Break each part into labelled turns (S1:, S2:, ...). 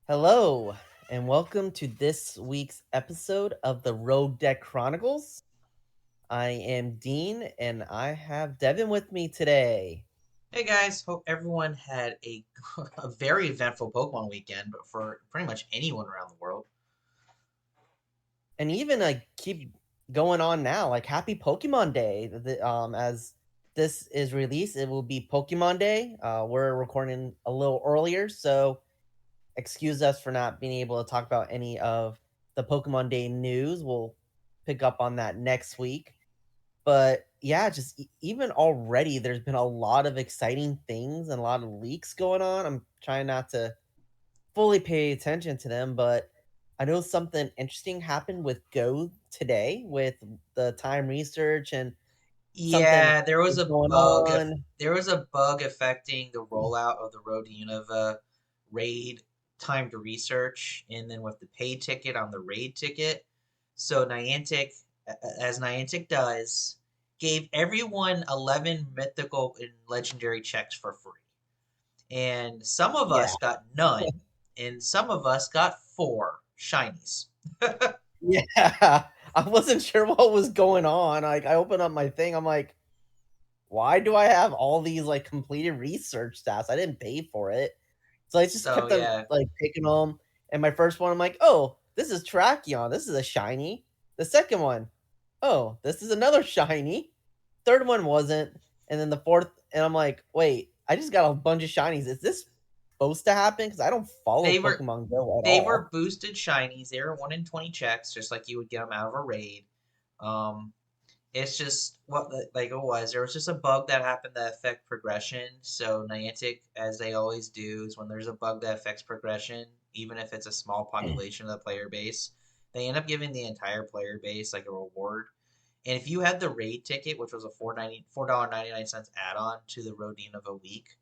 S1: Hello, and welcome to this week's episode of the Road Deck Chronicles. I am Dean, and I have Devin with me today.
S2: Hey guys, hope everyone had a very eventful Pokemon weekend, but for pretty much anyone around the world.
S1: And even keep going on now, like Happy Pokemon Day. As this is released, it will be Pokemon Day. We're recording a little earlier, so excuse us for not being able to talk about any of the Pokemon Day news. We'll pick up on that next week. But yeah, just even already, there's been a lot of exciting things and a lot of leaks going on. I'm trying not to fully pay attention to them, but I know something interesting happened with Go today with the time research and something
S2: Yeah, there was
S1: is
S2: a
S1: going
S2: bug.
S1: on.
S2: There was a bug affecting the rollout of the Road to Unova raid timed research, and then with the pay ticket on the raid ticket. So Niantic, as Niantic does, gave everyone 11 mythical and legendary checks for free. And some of
S1: Yeah,
S2: us got none, and some of us got four shinies.
S1: yeah. I wasn't sure what was going on. Like, I opened up my thing. I'm like, why do I have all these like completed research stats? I didn't pay for it. So I just
S2: So
S1: kept on
S2: yeah,
S1: like picking them. And my first one, I'm like, oh, this is Tracheon. This is a shiny. The second one, oh, this is another shiny. Third one wasn't. And then the fourth, and I'm like, wait, I just got a bunch of shinies. Is this supposed to happen? Because I don't follow
S2: they were
S1: Pokemon Go at
S2: they were
S1: all.
S2: boosted shinies. They were 1 in 20 checks, just like you would get them out of a raid. Um, it's just what like it was. There was just a bug that happened that affect progression. So Niantic, as they always do, is when there's a bug that affects progression, even if it's a small population of the player base, they end up giving the entire player base like a reward. And if you had the raid ticket, which was a $4.99 add-on to the Road of a week,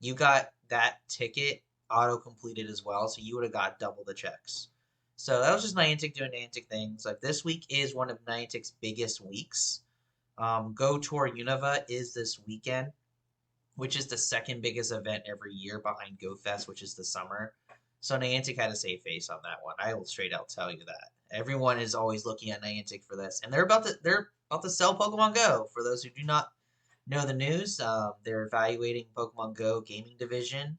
S2: you got that ticket auto completed as well, so you would have got double the checks. So that was just Niantic doing Niantic things. Like this week is one of Niantic's biggest weeks. Go Tour Unova is this weekend, which is the second biggest event every year behind Go Fest, which is the summer. So Niantic had a save face on that one. I will straight out tell you that. Everyone is always looking at Niantic for this, and they're about to sell Pokemon Go. For those who do not know the news, they're evaluating Pokemon Go gaming division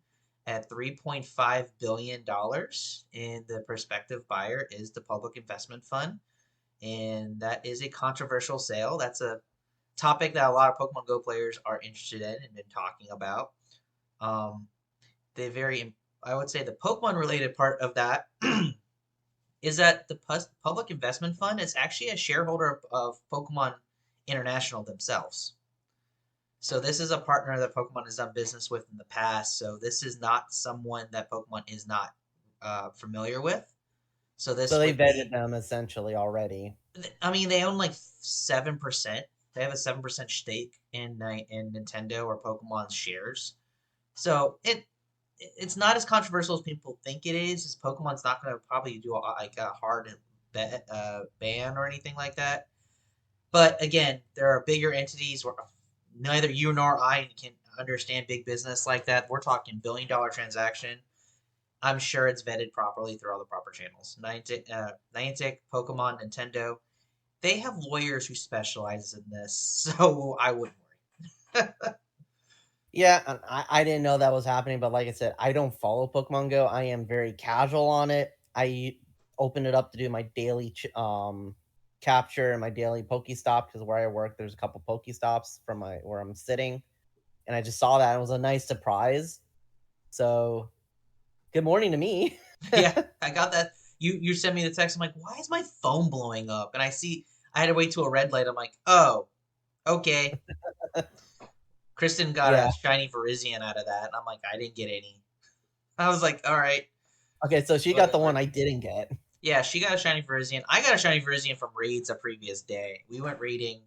S2: at $3.5 billion, and the prospective buyer is the Public Investment Fund, and that is a controversial sale. That's a topic that a lot of Pokemon Go players are interested in and been talking about. Um, the very, I would say, the Pokemon related part of that is that the Public Investment Fund is actually a shareholder of Pokemon International themselves. So this is a partner that Pokemon has done business with in the past. So this is not someone that Pokemon is not familiar with. So
S1: So
S2: this
S1: they
S2: would
S1: vetted
S2: be,
S1: them essentially already.
S2: I mean, they own like 7%. They have a 7% stake in Nintendo or Pokemon's shares. So it's not as controversial as people think it is. As Pokemon's not going to probably do like a hard ban or anything like that. But again, there are bigger entities where neither you nor I can understand big business like that. We're talking $1 billion transaction. I'm sure it's vetted properly through all the proper channels. Niantic, Pokemon, Nintendo, they have lawyers who specialize in this, so I wouldn't worry.
S1: Yeah, and I didn't know that was happening, but like I said, I don't follow Pokemon Go. I am very casual on it. I open it up to do my daily capture and my daily Pokestop because where I work, there's a couple Pokestops from my where I'm sitting, and I just saw that and it was a nice surprise. So good morning to me.
S2: Yeah, I got that. You sent me the text. I'm like, why is my phone blowing up? And I see I had to wait to a red light. I'm like, oh, okay. Kristen got
S1: Yeah.
S2: a shiny Virizion out of that, and I'm like, I didn't get any. I was like, all right,
S1: Okay, so she got the one
S2: whatever.
S1: I didn't get.
S2: Yeah, she got a shiny Virizion. I got a shiny Virizion from raids a previous day. We went raiding,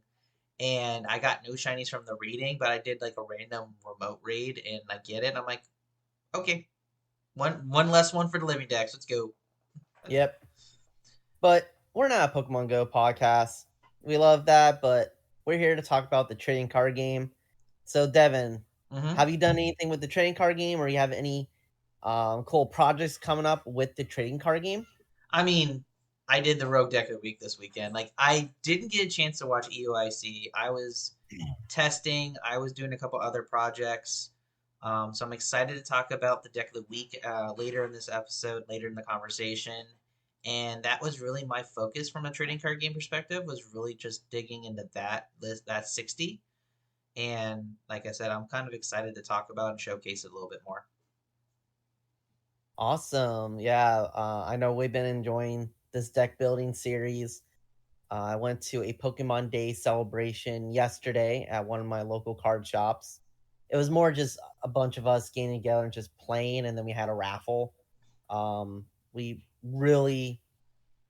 S2: and I got no shinies from the raiding, but I did like a random remote raid, and I get it. And I'm like, okay, one less one for the living decks. Let's go.
S1: Yep. But we're not a Pokemon Go podcast. We love that, but we're here to talk about the trading card game. So, Devin,
S2: Hmm.
S1: have you done anything with the trading card game, or you have any? Cool projects coming up with the trading card game.
S2: I mean, I did the Rogue Deck of the Week this weekend. Like, I didn't get a chance to watch EOIC. I was testing. I was doing a couple other projects. So I'm excited to talk about the Deck of the Week later in this episode, later in the conversation. And that was really my focus from a trading card game perspective, was really just digging into that list, that 60. And like I said, I'm kind of excited to talk about and showcase it a little bit more.
S1: Awesome. Yeah, I know we've been enjoying this deck building series. I went to a Pokemon Day celebration yesterday at one of my local card shops. It was more just a bunch of us getting together and just playing, and then we had a raffle. We really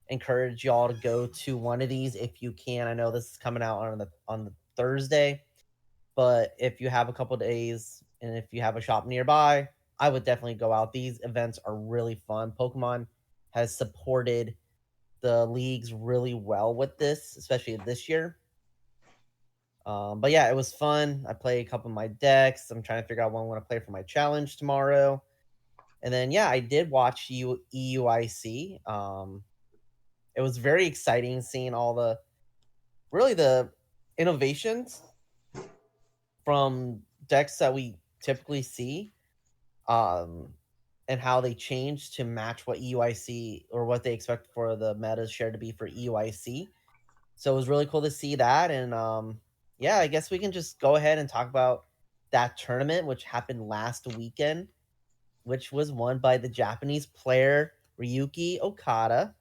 S1: encourage y'all to go to one of these if you can. I know this is coming out on the Thursday, but if you have a couple days and if you have a shop nearby, I would definitely go out. These events are really fun. Pokemon has supported the leagues really well with this, especially this year. But yeah, it was fun. I played a couple of my decks. I'm trying to figure out what I want to play for my challenge tomorrow. And then yeah, I did watch EUIC. It was very exciting seeing all the innovations from decks that we typically see, um, and how they change to match what EUIC or what they expect for the meta share to be for EUIC. So it was really cool to see that. And yeah, I guess we can just go ahead and talk about that tournament, which happened last weekend, which was won by the Japanese player Ryuki Okada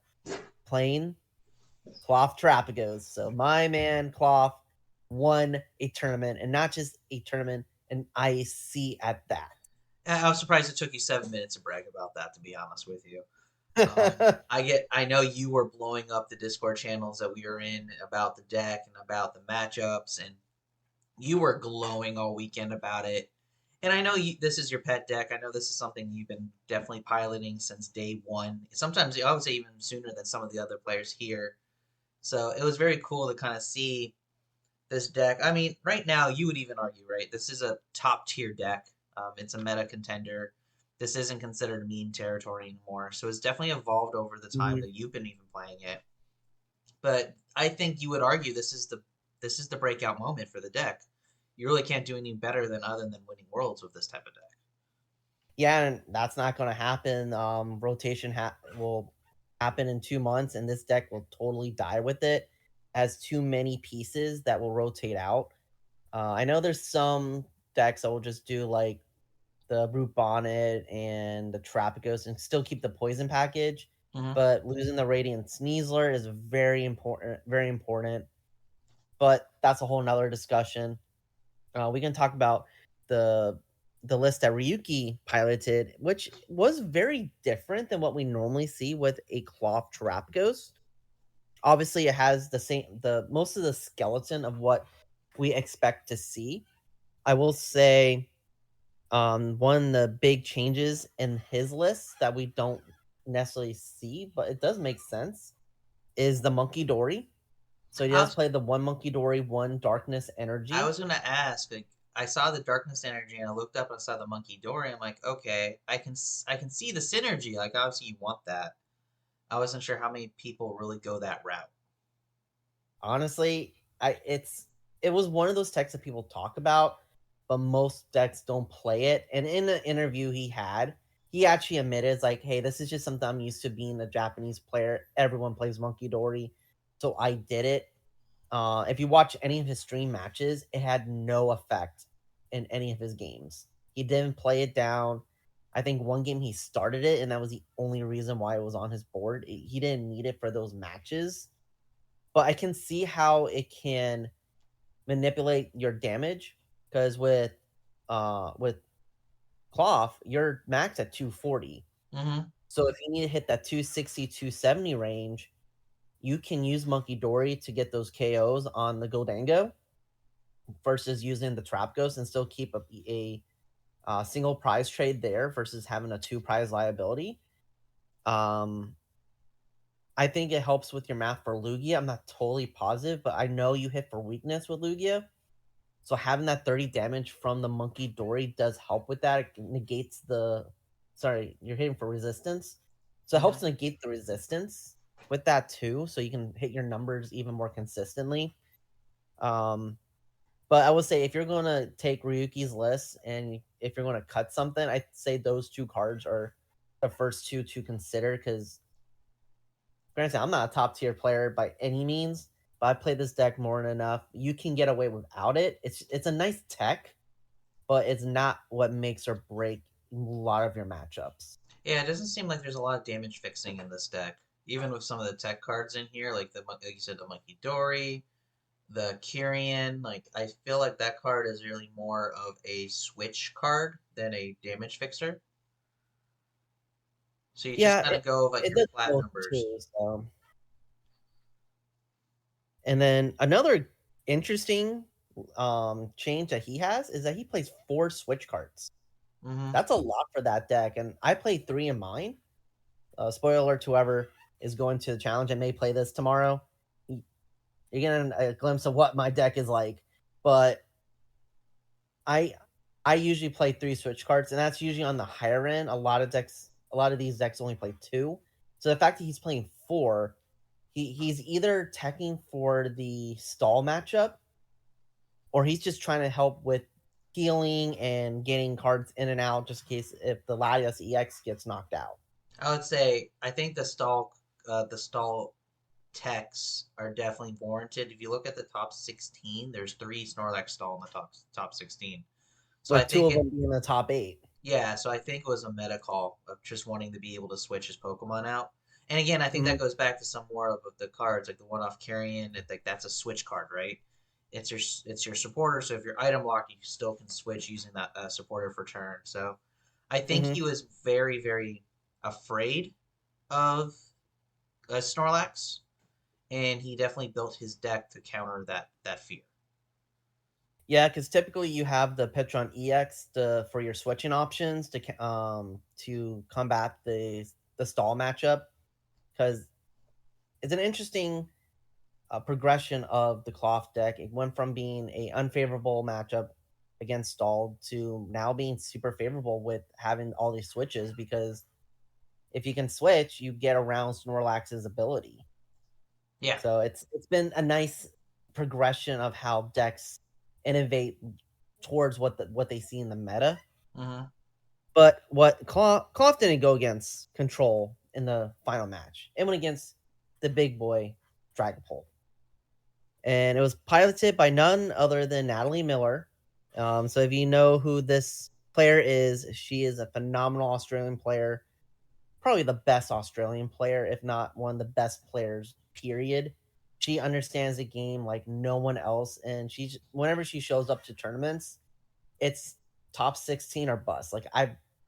S1: playing Cloth Trapagos. So my man Cloth won a tournament, and not just a tournament, an IC at that.
S2: I was surprised it took you 7 minutes to brag about that, to be honest with you. I know you were blowing up the Discord channels that we were in about the deck and about the matchups, and you were glowing all weekend about it. And I know this is your pet deck. I know this is something you've been definitely piloting since day one. Sometimes I would say even sooner than some of the other players here. So it was very cool to kind of see this deck. I mean, right now you would even argue, right? This is a top tier deck. It's a meta contender. This isn't considered meme territory anymore. So it's definitely evolved over the time
S1: Mhm.
S2: that you've been even playing it. But I think you would argue this is the breakout moment for the deck. You really can't do any better than other than winning worlds with this type of deck.
S1: Yeah, and that's not going to happen. Rotation will happen in 2 months, and this deck will totally die with it. Has too many pieces that will rotate out. I know there's some decks that will just do like the Root Bonnet and the Trapagos and still keep the poison package,
S2: Mm-hmm.
S1: but losing the Radiant Sneasler is very important. Very important. But that's a whole nother discussion. We can talk about the the list that Ryuki piloted, which was very different than what we normally see with a cloth trap ghost. Obviously, it has the most of the skeleton of what we expect to see. I will say, one of the big changes in his list that we don't necessarily see, but it does make sense, is the Munkidori. So he
S2: I
S1: does
S2: was
S1: play the one Munkidori, one Darkness
S2: I
S1: Energy.
S2: was gonna ask. Like, I saw the darkness energy and I looked up and I saw the monkey Dory. I'm like, okay, I can see the synergy. Like, obviously you want that. I wasn't sure how many people really go that route.
S1: Honestly, it was one of those decks that people talk about, but most decks don't play it. And in an interview he actually admitted, it's like, hey, this is just something I'm used to being a Japanese player. Everyone plays Monkey Dory, so I did it. If you watch any of his stream matches, it had no effect in any of his games. He didn't play it down. I think one game he started it, and that was the only reason why it was on his board. He didn't need it for those matches, but I can see how it can manipulate your damage because with cloth, you're max at 240.
S2: Mm-hmm.
S1: So if you need to hit that 260, 270 range, you can use Monkey Dory to get those KOs on the Goldango versus using the Trap Ghost and still keep a single prize trade there versus having a two prize liability. Um, I think it helps with your math for Lugia. I'm not totally positive, but I know you hit for weakness with Lugia. So having that 30 damage from the Monkey Dory does help with that. It negates the sorry, you're hitting for resistance. So it helps
S2: Mm-hmm.
S1: negate the resistance with that too, so you can hit your numbers even more consistently. Um, but I would say if you're gonna take Ryuki's list and if you're gonna cut something, I'd say those two cards are the first two to consider because granted, I'm not a top tier player by any means, but I play this deck more than enough. You can get away without it. It's a nice tech, but it's not what makes or break a lot of your matchups.
S2: Yeah, it doesn't seem like there's a lot of damage fixing in this deck. Even with some of the tech cards in here, like like you said, the Munkidori, the Kyrian, like I feel like that card is really more of a switch card than a damage fixer. So you just
S1: Yeah,
S2: kind of go with like
S1: it
S2: your
S1: does
S2: flat
S1: both
S2: numbers.
S1: too. And then another interesting change that he has is that he plays 4 switch cards.
S2: Mm-hmm.
S1: That's a lot for that deck, and I played 3 in mine. Spoiler alert to whoever is going to the challenge and may play this tomorrow. You're getting a glimpse of what my deck is like. But I I usually play 3 switch cards, and that's usually on the higher end. A lot of these decks only play 2. So the fact that he's playing 4, he's either teching for the stall matchup or he's just trying to help with healing and getting cards in and out just in case if the Latias EX gets knocked out.
S2: I would say I think the stall techs are definitely warranted. If you look at the top 16, there's 3 Snorlax stall in the top 16. So I
S1: With 2
S2: think
S1: of
S2: it
S1: them being in the top 8.
S2: Yeah, so I think it was a meta call of just wanting to be able to switch his Pokemon out. And again, I think
S1: Mhm,
S2: that goes back to some more of the cards, like the one-off Carrion. Like that's a switch card, right? It's your supporter. So if you're item locked, you still can switch using that supporter for turn. So I think
S1: mhm.
S2: he was very, very afraid of Snorlax, and he definitely built his deck to counter that fear.
S1: Yeah, because typically you have the Petron EX for your switching options to combat the stall matchup. Because it's an interesting progression of the cloth deck. It went from being a unfavorable matchup against stall to now being super favorable with having all these switches because if you can switch, you get around Snorlax's ability.
S2: Yeah.
S1: So it's been a nice progression of how decks innovate towards what they see in the meta.
S2: Mm-hmm.
S1: But what Cloth didn't go against Control in the final match. It went against the big boy Dragapult. And it was piloted by none other than Natalie Miller. So if you know who this player is, she is a phenomenal Australian player, probably the best Australian player, if not one of the best players. Period. She understands the game like no one else, and she's whenever she shows up to tournaments, it's top 16 or bust.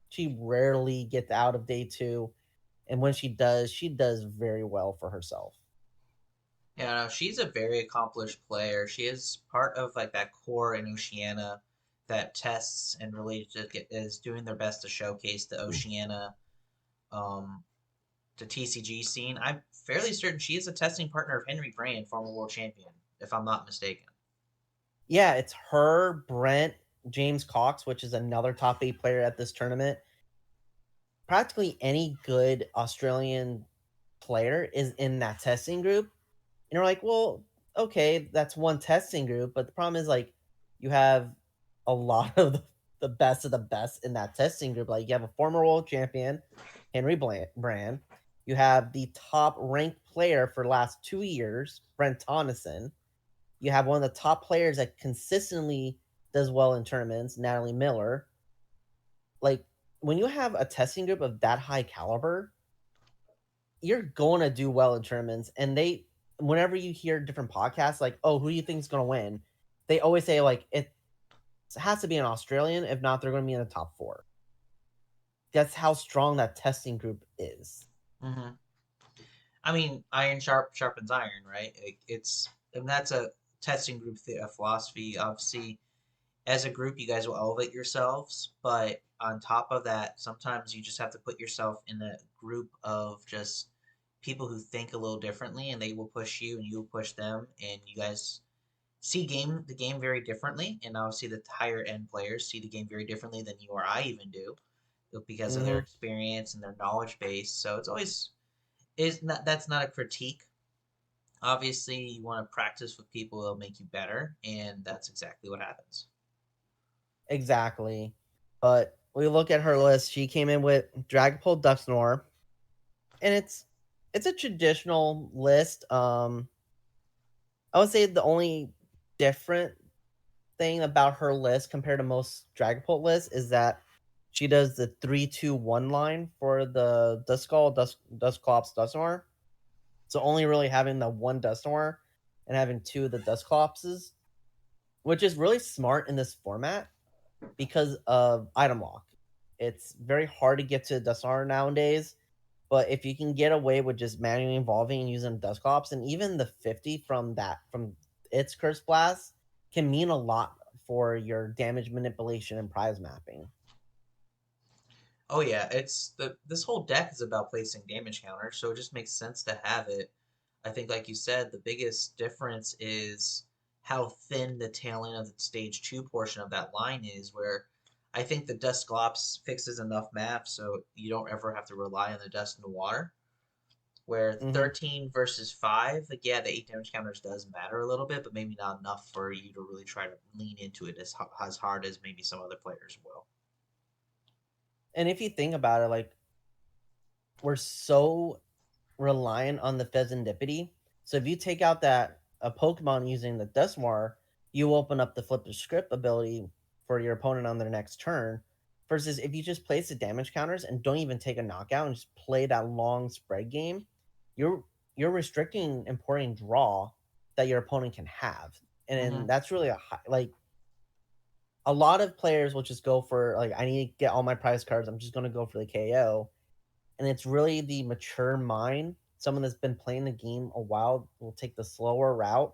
S1: She rarely gets out of day 2, and when she does very well for herself.
S2: Yeah, no, she's a very accomplished player. She is part of like that core in Oceania that tests and really is doing their best to showcase the Oceania, um, the TCG scene. I'm fairly certain she is a testing partner of Henry Brand, former world champion, if I'm not mistaken.
S1: Yeah, it's her, Brent, James Cox, which is another top 8 player at this tournament. Practically any good Australian player is in that testing group. And you're like, well, okay, that's one testing group, but the problem is like you have a lot of the best of the best in that testing group. Like you have a former world champion, Henry Brand. You have the top ranked player for the last 2 years, Brent Tonneson. You have one of the top players that consistently does well in tournaments, Natalie Miller. Like when you have a testing group of that high caliber, you're going to do well in tournaments. And whenever you hear different podcasts, like, oh, who do you think is going to win? They always say like it has to be an Australian. If not, they're going to be in the top 4. That's how strong that testing group is.
S2: Hmm. I mean, iron sharpens iron, right? And that's a testing group philosophy. Obviously, as a group, you guys will elevate yourselves, but on top of that, sometimes you just have to put yourself in a group of just people who think a little differently, and they will push you, and you will push them, and you guys see the game very differently. And obviously, the higher end players see the game very differently than you or I even do. because of their
S1: Mm-hmm.
S2: experience and their knowledge base. So it's always is not that's not a critique. Obviously, you want to practice with people that'll make you better, and that's exactly what happens.
S1: Exactly. But we look at her list. She came in with Dragapult Duxnor, and it's a traditional list. I would say the only different thing about her list compared to most Dragapult lists is that she does the 3-2-1 line for the Duskull, Dusclops, Dusknoir. So only really having the one Dusknoir and having two of the Dusclopses, which is really smart in this format because of item lock. It's very hard to get to Dusknoir nowadays, but if you can get away with just manually evolving and using Dusclops, and even the 50 from its Curse Blast can mean a lot for your damage manipulation and prize mapping.
S2: Oh yeah, it's this whole deck is about placing damage counters, so it just makes sense to have it. I think, like you said, the biggest difference is how thin the tail end of the stage two portion of that line is, where I think the Dusclops fixes enough maps so you don't ever have to rely on the Dust in the Water. Where
S1: Mm-hmm.
S2: 13 versus 5, like, yeah, the 8 damage counters does matter a little bit, but maybe not enough for you to really try to lean into it as hard as maybe some other players will.
S1: And if you think about it, like, we're so reliant on the Pheasantipity. So if you take out that a Pokemon using the Dusknoir, you open up the flip the script ability for your opponent on their next turn. Versus if you just place the damage counters and don't even take a knockout and just play that long spread game, you're you're restricting important draw that your opponent can have,
S2: Mm-hmm.
S1: and that's really like a lot of players will just go for like I need to get all my prize cards. I'm just going to go for the KO, and it's really the mature mind, someone that's been playing the game a while, will take the slower route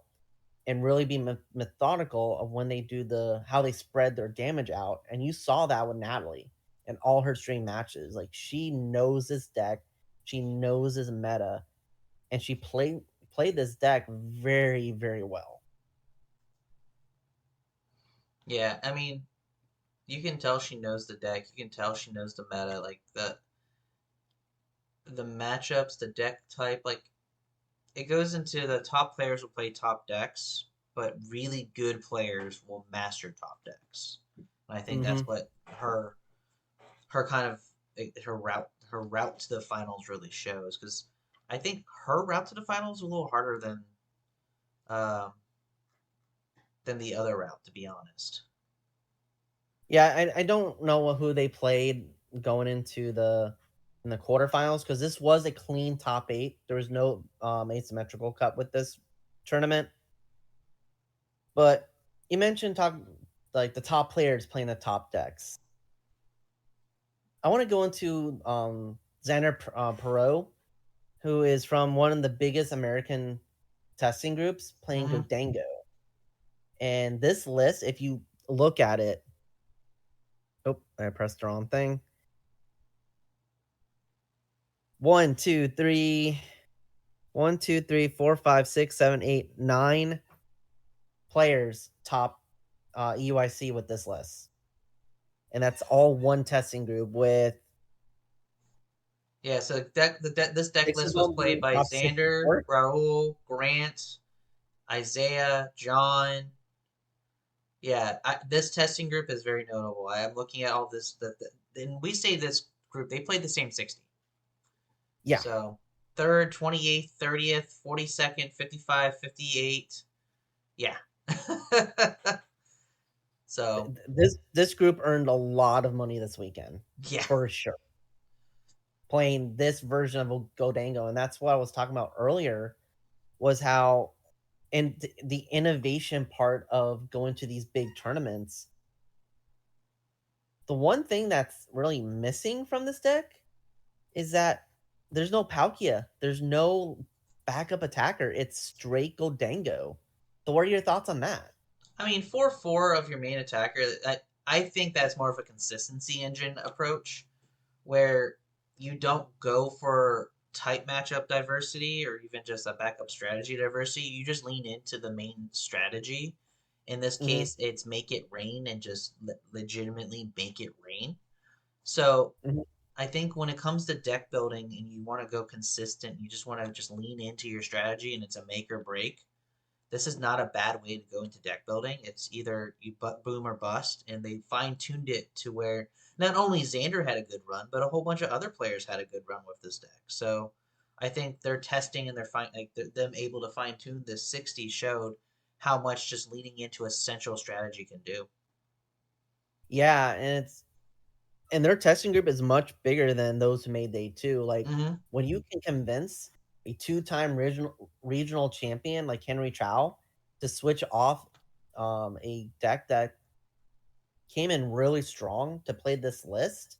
S1: and really be methodical of when they do how they spread their damage out. And you saw that with Natalie in all her stream matches. Like she knows this deck, she knows this meta, and she played this deck very very well.
S2: Yeah, I mean, you can tell she knows the deck. You can tell she knows the meta, like the matchups, the deck type. Like it goes into the top players will play top decks, but really good players will master top decks. And I think that's
S1: Mm-hmm.
S2: what her kind of her route to the finals really shows, because I think her route to the finals is a little harder um, than the other route, to be honest.
S1: Yeah, I don't know who they played going into the quarterfinals because this was a clean top eight. There was no asymmetrical cut with this tournament. But you mentioned talk like the top players playing the top decks. I want to go into Xander Perot, who is from one of the biggest American testing groups playing
S2: Mm-hmm.
S1: Godango. And this list, if you look at it, oh, I pressed the wrong thing. 1, 2, 3, 1, 2, 3, 4, 5, 6, 7, 8, 9 players top EUIC with this list. And that's all one testing group with
S2: Yeah, so this deck
S1: 6 of
S2: list was
S1: them
S2: played
S1: being
S2: by
S1: top
S2: Xander,
S1: 64.
S2: Raul, Grant, Isaiah, John. Yeah, this testing group is very notable. I am looking at all this. And we say this group, they played the same 60.
S1: Yeah.
S2: So 3rd, 28th, 30th, 42nd, 55, 58. Yeah. So,
S1: This group earned a lot of money this weekend
S2: yeah.
S1: for sure. Playing this version of Godango, and that's what I was talking about earlier was how and the innovation part of going to these big tournaments. The one thing that's really missing from this deck is that there's no Palkia. There's no backup attacker. It's straight Godango. So what are your thoughts on that?
S2: I mean, 4-4 of your main attacker, I think that's more of a consistency engine approach, where you don't go for type matchup diversity or even just a backup strategy diversity. You just lean into the main strategy. In this
S1: Mm-hmm.
S2: case, it's make it rain and just legitimately make it rain. So
S1: Mhm.
S2: I think when it comes to deck building and you want to go consistent, you just want to just lean into your strategy and it's a make or break. This is not a bad way to go into deck building. It's either you boom or bust, and they fine tuned it to where not only Xander had a good run, but a whole bunch of other players had a good run with this deck. So I think their testing and their them able to fine tune this 60 showed how much just leaning into a central strategy can do.
S1: Yeah, and their testing group is much bigger than those who made day two. Like
S2: Mm-hmm.
S1: when you can convince a two-time regional champion like Henry Chow to switch off a deck that came in really strong to play this list,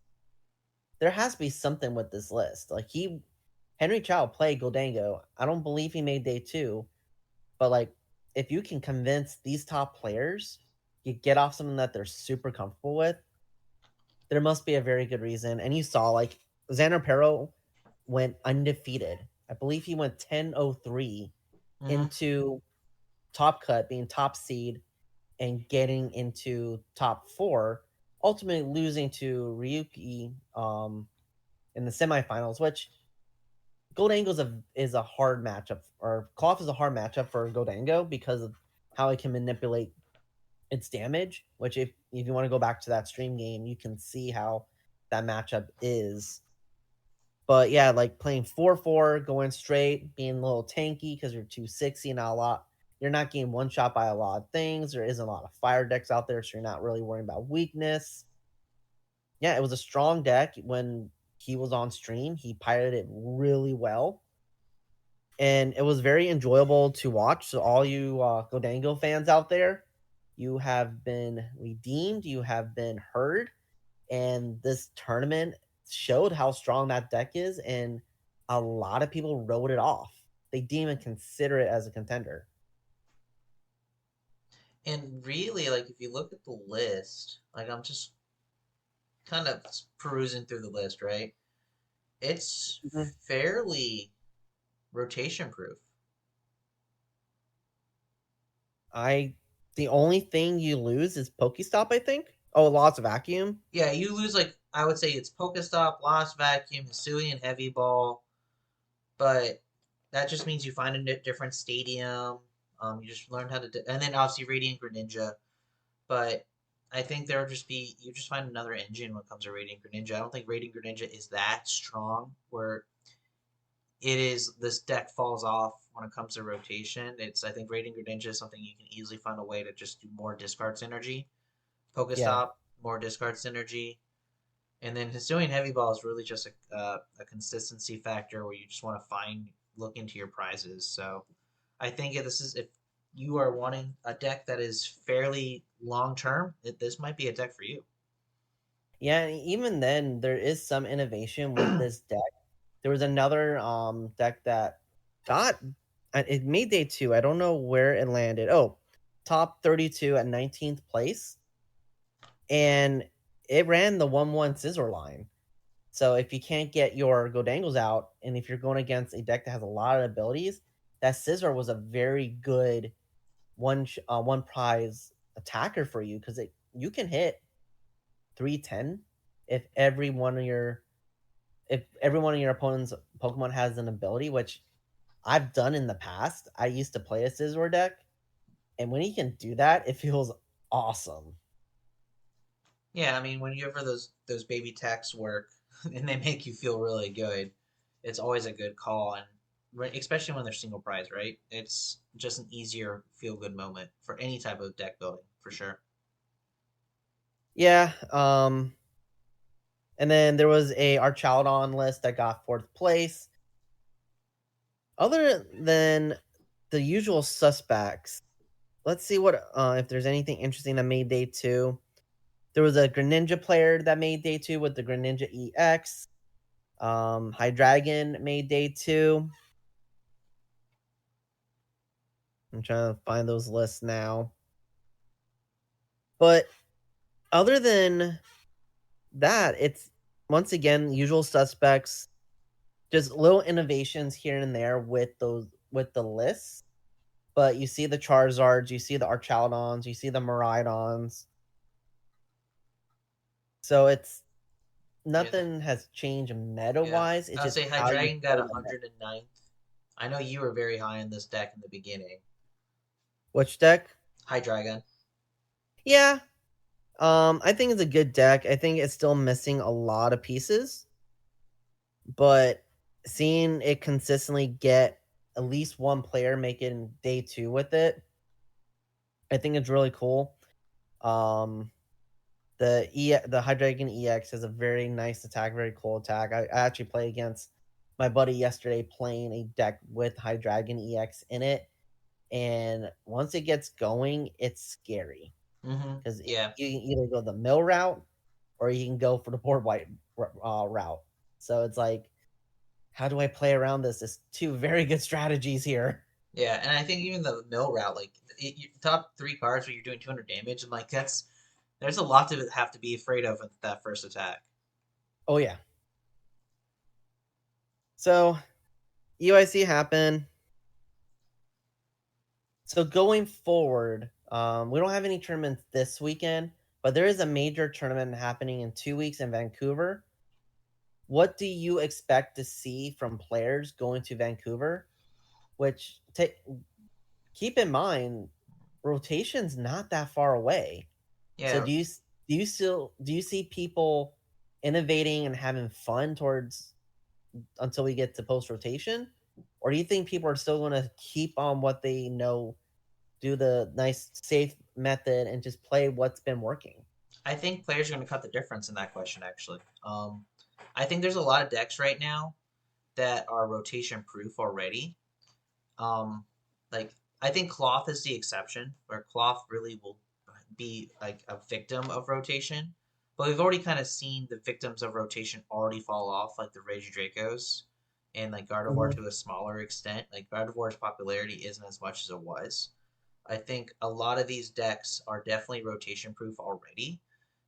S1: there has to be something with this list. Like Henry Chow played Goldango. I don't believe he made day two, but like if you can convince these top players, you get off something that they're super comfortable with, there must be a very good reason. And you saw like Xander Pero went undefeated. I believe he went 10-03
S2: Mm-hmm.
S1: into top cut, being top seed and getting into top four, ultimately losing to Ryuki in the semifinals, which Goldango is a hard matchup, or Cloth is a hard matchup for Goldango because of how it can manipulate its damage. Which, if you want to go back to that stream game, you can see how that matchup is. But yeah, like playing 4-4, going straight, being a little tanky because you're 260, not a lot. You're not getting one shot by a lot of things. There isn't a lot of fire decks out there, so you're not really worrying about weakness. Yeah, it was a strong deck when he was on stream. He piloted it really well, and it was very enjoyable to watch. So all you Godango fans out there, you have been redeemed. You have been heard, and this tournament showed how strong that deck is, and a lot of people wrote it off. They didn't even consider it as a contender.
S2: And really, like if you look at the list, like I'm just kind of perusing through the list, right? It's
S1: Mhm.
S2: fairly rotation proof.
S1: I The only thing you lose is Pokestop, I think. Oh, lots of vacuum.
S2: Yeah, you lose like I would say it's Pokestop, Lost Vacuum, Hisui, and Heavy Ball, but that just means you find a different stadium. You just learn how to, and then obviously Radiant Greninja. But I think there will just be you just find another engine when it comes to Radiant Greninja. I don't think Radiant Greninja is that strong where it is this deck falls off when it comes to rotation. It's I think Radiant Greninja is something you can easily find a way to just do more discard synergy.
S1: Yeah.
S2: Pokestop, more discard synergy. And then Hisui and Heavy Ball is really just a consistency factor where you just want to look into your prizes. So I think if you are wanting a deck that is fairly long term, this might be a deck for you.
S1: Yeah, and even then, there is some innovation with this deck. There was another deck that got it made day two. I don't know where it landed. Oh, top 32 at 19th place, and it ran the 1-1 scissor line. So if you can't get your Godangles out, and if you're going against a deck that has a lot of abilities, that scissor was a very good one prize attacker for you because it you can hit 310 if every one of your opponent's Pokemon has an ability, which I've done in the past. I used to play a Scizor deck, and when he can do that, it feels awesome.
S2: Yeah, I mean, whenever those baby techs work and they make you feel really good, it's always a good call, and especially when they're single prize, right? It's just an easier feel good moment for any type of deck building for sure.
S1: Yeah, and then there was a Archaldon list that got fourth place. Other than the usual suspects, let's see what if there's anything interesting that made day two. There was a Greninja player that made day two with the Greninja EX. Hydreigon made day two. I'm trying to find those lists now. But other than that, it's once again usual suspects. Just little innovations here and there with the lists. But you see the Charizards, you see the Archaldons, you see the Miraidons. So
S2: Yeah,
S1: nothing has changed meta
S2: yeah.
S1: wise. It's
S2: I'll
S1: just
S2: say
S1: how you
S2: Hydreigon got
S1: play the meta.
S2: 109th. I know you were very high on this deck in the beginning.
S1: Which deck?
S2: Hydreigon.
S1: Yeah. I think it's a good deck. I think it's still missing a lot of pieces, but seeing it consistently get at least one player making day 2 with it, I think it's really cool. Um, the Hydreigon EX has a very nice attack, very cool attack. I actually play against my buddy yesterday playing a deck with Hydreigon EX in it, and once it gets going, it's scary
S2: Mm-hmm.
S1: because
S2: Yeah.
S1: you can either go the mill route or you can go for the board white route. So it's like, how do I play around this? There's two very good strategies here.
S2: Yeah, and I think even the mill route, like top 3 cards where you're doing 200 damage, and like there's a lot to have to be afraid of with that first attack.
S1: Oh yeah. So UIC happened. So going forward, we don't have any tournaments this weekend, but there is a major tournament happening in 2 weeks in Vancouver. What do you expect to see from players going to Vancouver? Which keep in mind, rotation's not that far away. So
S2: Yeah,
S1: do you see people innovating and having fun towards until we get to post rotation, or do you think people are still going to keep on what they know, do the nice safe method, and just play what's been working?
S2: I think players are going to cut the difference in that question. Actually, I think there's a lot of decks right now that are rotation proof already. Um, like I think cloth is the exception, where cloth really will be like a victim of rotation. But we've already kind of seen the victims of rotation already fall off, like the Rage Dracos and like Gardevoir
S1: Mm-hmm.
S2: to a smaller extent. Like Gardevoir's popularity isn't as much as it was. I think a lot of these decks are definitely rotation proof already.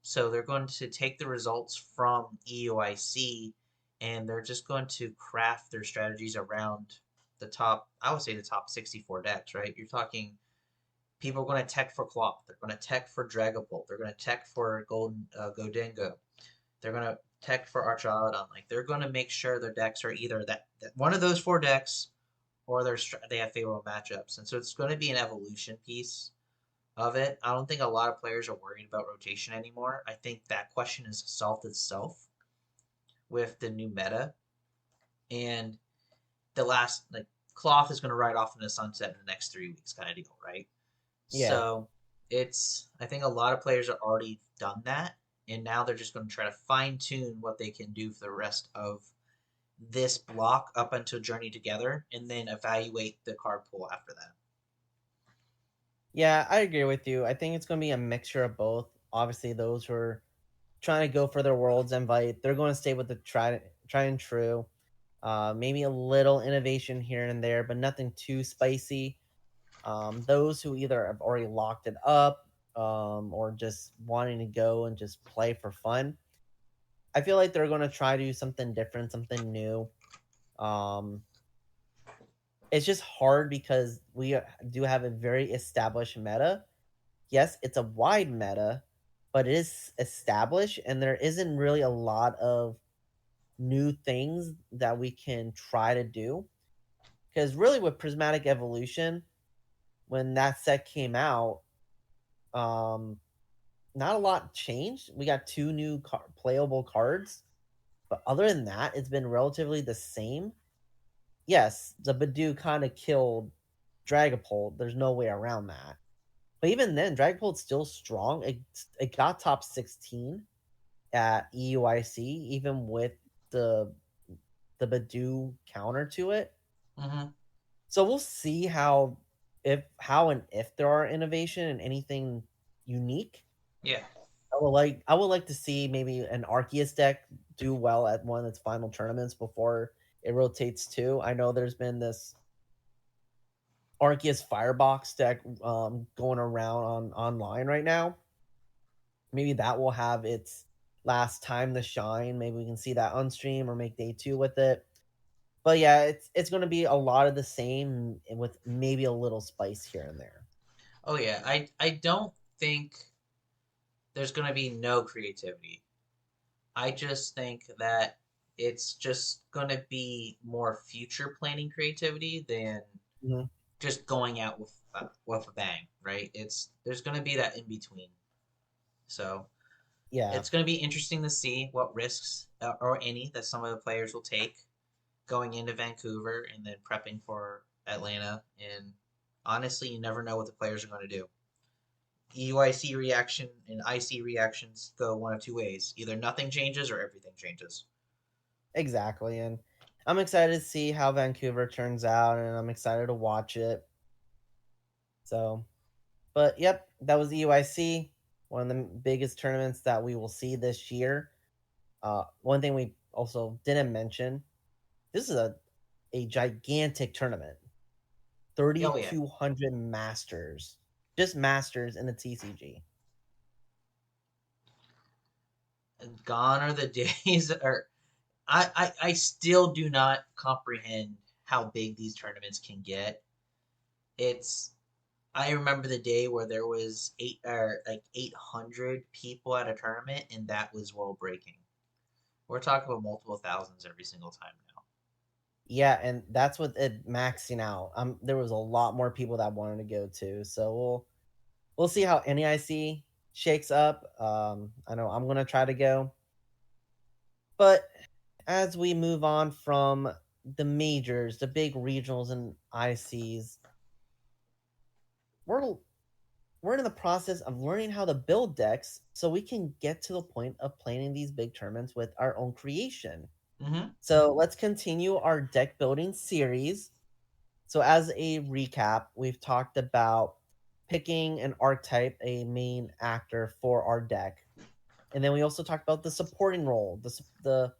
S2: So they're going to take the results from EUIC and they're just going to craft their strategies around the top, I would say the top 64 decks, right? You're talking people are going to tech for Cloth. They're going to tech for Dragapult. They're going to tech for Godengo. They're going to tech for Archaeodon. Like they're going to make sure their decks are either that one of those 4 decks or they have favorable matchups. And so it's going to be an evolution piece of it. I don't think a lot of players are worried about rotation anymore. I think that question has solved itself with the new meta. And the last, like, Cloth is going to ride off in the sunset in the next 3 weeks, kind of deal, right?
S1: Yeah.
S2: So I think a lot of players have already done that. And now they're just going to try to fine tune what they can do for the rest of this block up until Journey Together and then evaluate the card pool after that.
S1: Yeah, I agree with you. I think it's going to be a mixture of both. Obviously, those who are trying to go for their world's invite, they're going to stay with the try and true. Maybe a little innovation here and there, but nothing too spicy. Those who either have already locked it up, or just wanting to go and just play for fun, I feel like they're going to try to do something different, something new. Um, it's just hard because we do have a very established meta. Yes, it's a wide meta, but it is established, and there isn't really a lot of new things that we can try to do. Because really, with Prismatic Evolution, when that set came out, um, not a lot changed. We got two new playable cards, but other than that, it's been relatively the same. Yes, the Badoo kind of killed Dragapult. There's no way around that. But even then, Dragapult's still strong. It got top 16 at EUIC, even with the the Badoo counter to it.
S2: Mm-hmm.
S1: So we'll see how and if there are innovation and anything unique.
S2: Yeah.
S1: I would like to see maybe an Arceus deck do well at one of its final tournaments before it rotates too. I know there's been this Arceus Firebox deck going around on online right now. Maybe that will have its last time to shine. Maybe we can see that on stream or make day 2 with it. But yeah, it's going to be a lot of the same with maybe a little spice here and there.
S2: Oh yeah. I don't think there's going to be no creativity. I just think that it's just gonna be more future planning creativity than
S1: Mhm.
S2: just going out with a bang, right? It's there's gonna be that in between. So
S1: Yeah,
S2: it's gonna be interesting to see what risks or any that some of the players will take going into Vancouver and then prepping for Atlanta. And honestly, you never know what the players are going to do. EUIC reaction and IC reactions go one of two ways. Either nothing changes or everything changes.
S1: exactly. And I'm excited to see how Vancouver turns out, and I'm excited to watch it. So, but yep, that was the UIC, one of the biggest tournaments that we will see this year. One thing we also didn't mention: this is a gigantic tournament,
S2: Oh yeah,
S1: 3,200 masters, just masters in the TCG.
S2: gone are the days. Or I still do not comprehend how big these tournaments can get. It's I remember the day where there was 800 people at a tournament, and that was world breaking. We're talking about multiple thousands every single time now.
S1: Yeah, and that's what it maxing out. There was a lot more people that wanted to go to, so we'll see how NEIC shakes up. I know I'm gonna try to go, but as we move on from the majors, the big regionals and ICs, we're we're in the process of learning how to build decks so we can get to the point of playing these big tournaments with our own creation.
S2: Mm-hmm.
S1: So let's continue our deck building series. So as a recap, we've talked about picking an archetype, a main actor for our deck. And then we also talked about the supporting role, the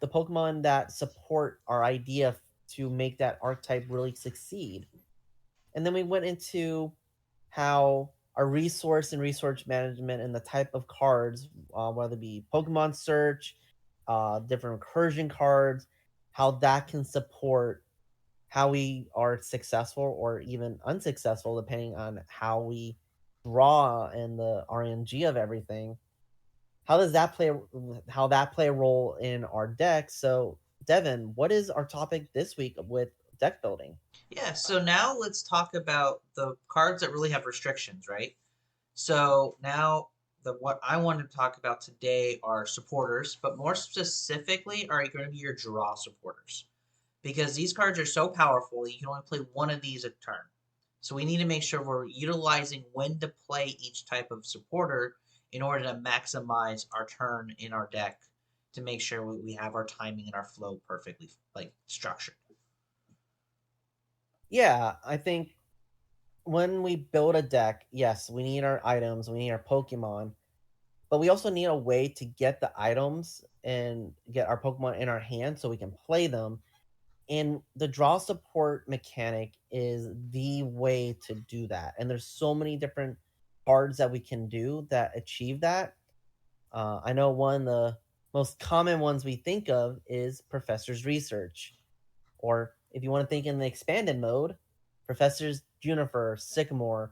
S1: the Pokemon that support our idea to make that archetype really succeed. And then we went into how our resource and resource management and the type of cards, whether it be Pokemon search, different recursion cards, how that can support how we are successful or even unsuccessful, depending on how we draw and the RNG of everything. How does that play? How that play a role in our deck? So, Devin, what is our topic this week with deck building?
S2: Yeah, so now let's talk about the cards that really have restrictions, right? So now the what I want to talk about today are supporters, but more specifically are going to be your draw supporters. Because these cards are so powerful, you can only play one of these a turn. So we need to make sure we're utilizing when to play each type of supporter in order to maximize our turn in our deck to make sure we have our timing and our flow perfectly like structured.
S1: Yeah, I think when we build a deck, yes, we need our items, we need our Pokemon, but we also need a way to get the items and get our Pokemon in our hand so we can play them. And the draw support mechanic is the way to do that. And there's so many different cards that we can do that achieve that. I know one of the most common ones we think of is Professor's Research. Or if you want to think in the expanded mode, Professor's Juniper, Sycamore,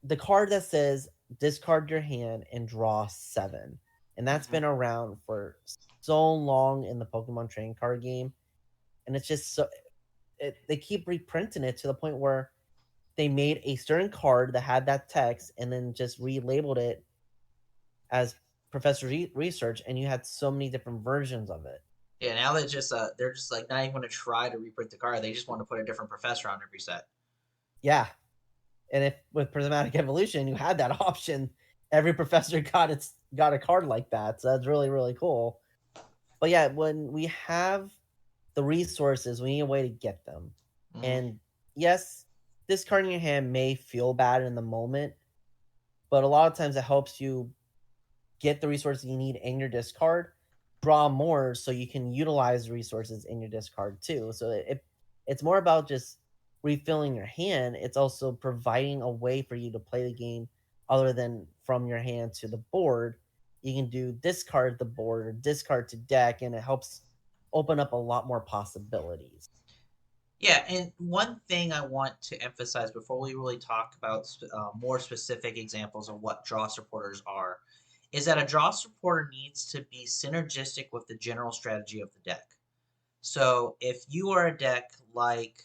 S1: the card that says discard your hand and draw 7. And that's
S2: Mm-hmm.
S1: been around for so long in the Pokemon trading card game. And it's just so they keep reprinting it to the point where they made a certain card that had that text and then just relabeled it as Professor Research, and you had so many different versions of it.
S2: Yeah, now they're just like not even going to try to reprint the card. They just want to put a different professor on every set.
S1: Yeah, and if with Prismatic Evolution you had that option, every professor got a card like that. So that's really cool. But yeah, when we have the resources, we need a way to get them.
S2: Mm-hmm.
S1: And yes, discarding your hand may feel bad in the moment, but a lot of times it helps you get the resources you need in your discard, draw more so you can utilize resources in your discard too. So it's more about just refilling your hand. It's also providing a way for you to play the game other than from your hand to the board. You can do discard the board or discard to deck, and it helps open up a lot more possibilities.
S2: Yeah, and one thing I want to emphasize before we really talk about more specific examples of what draw supporters are is that a draw supporter needs to be synergistic with the general strategy of the deck. So if you are a deck like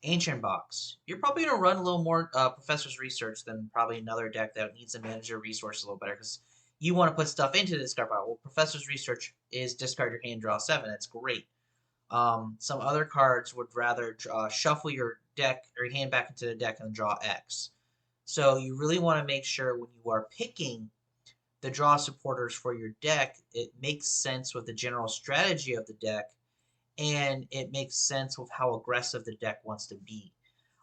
S2: Ancient Box, you're probably going to run a little more Professor's Research than probably another deck that needs to manage your resources a little better because you want to put stuff into the discard pile. Well, Professor's Research is discard your hand, draw 7. That's great. Some other cards would rather shuffle your deck or your hand back into the deck and draw X. So you really want to make sure when you are picking the draw supporters for your deck, it makes sense with the general strategy of the deck, and it makes sense with how aggressive the deck wants to be.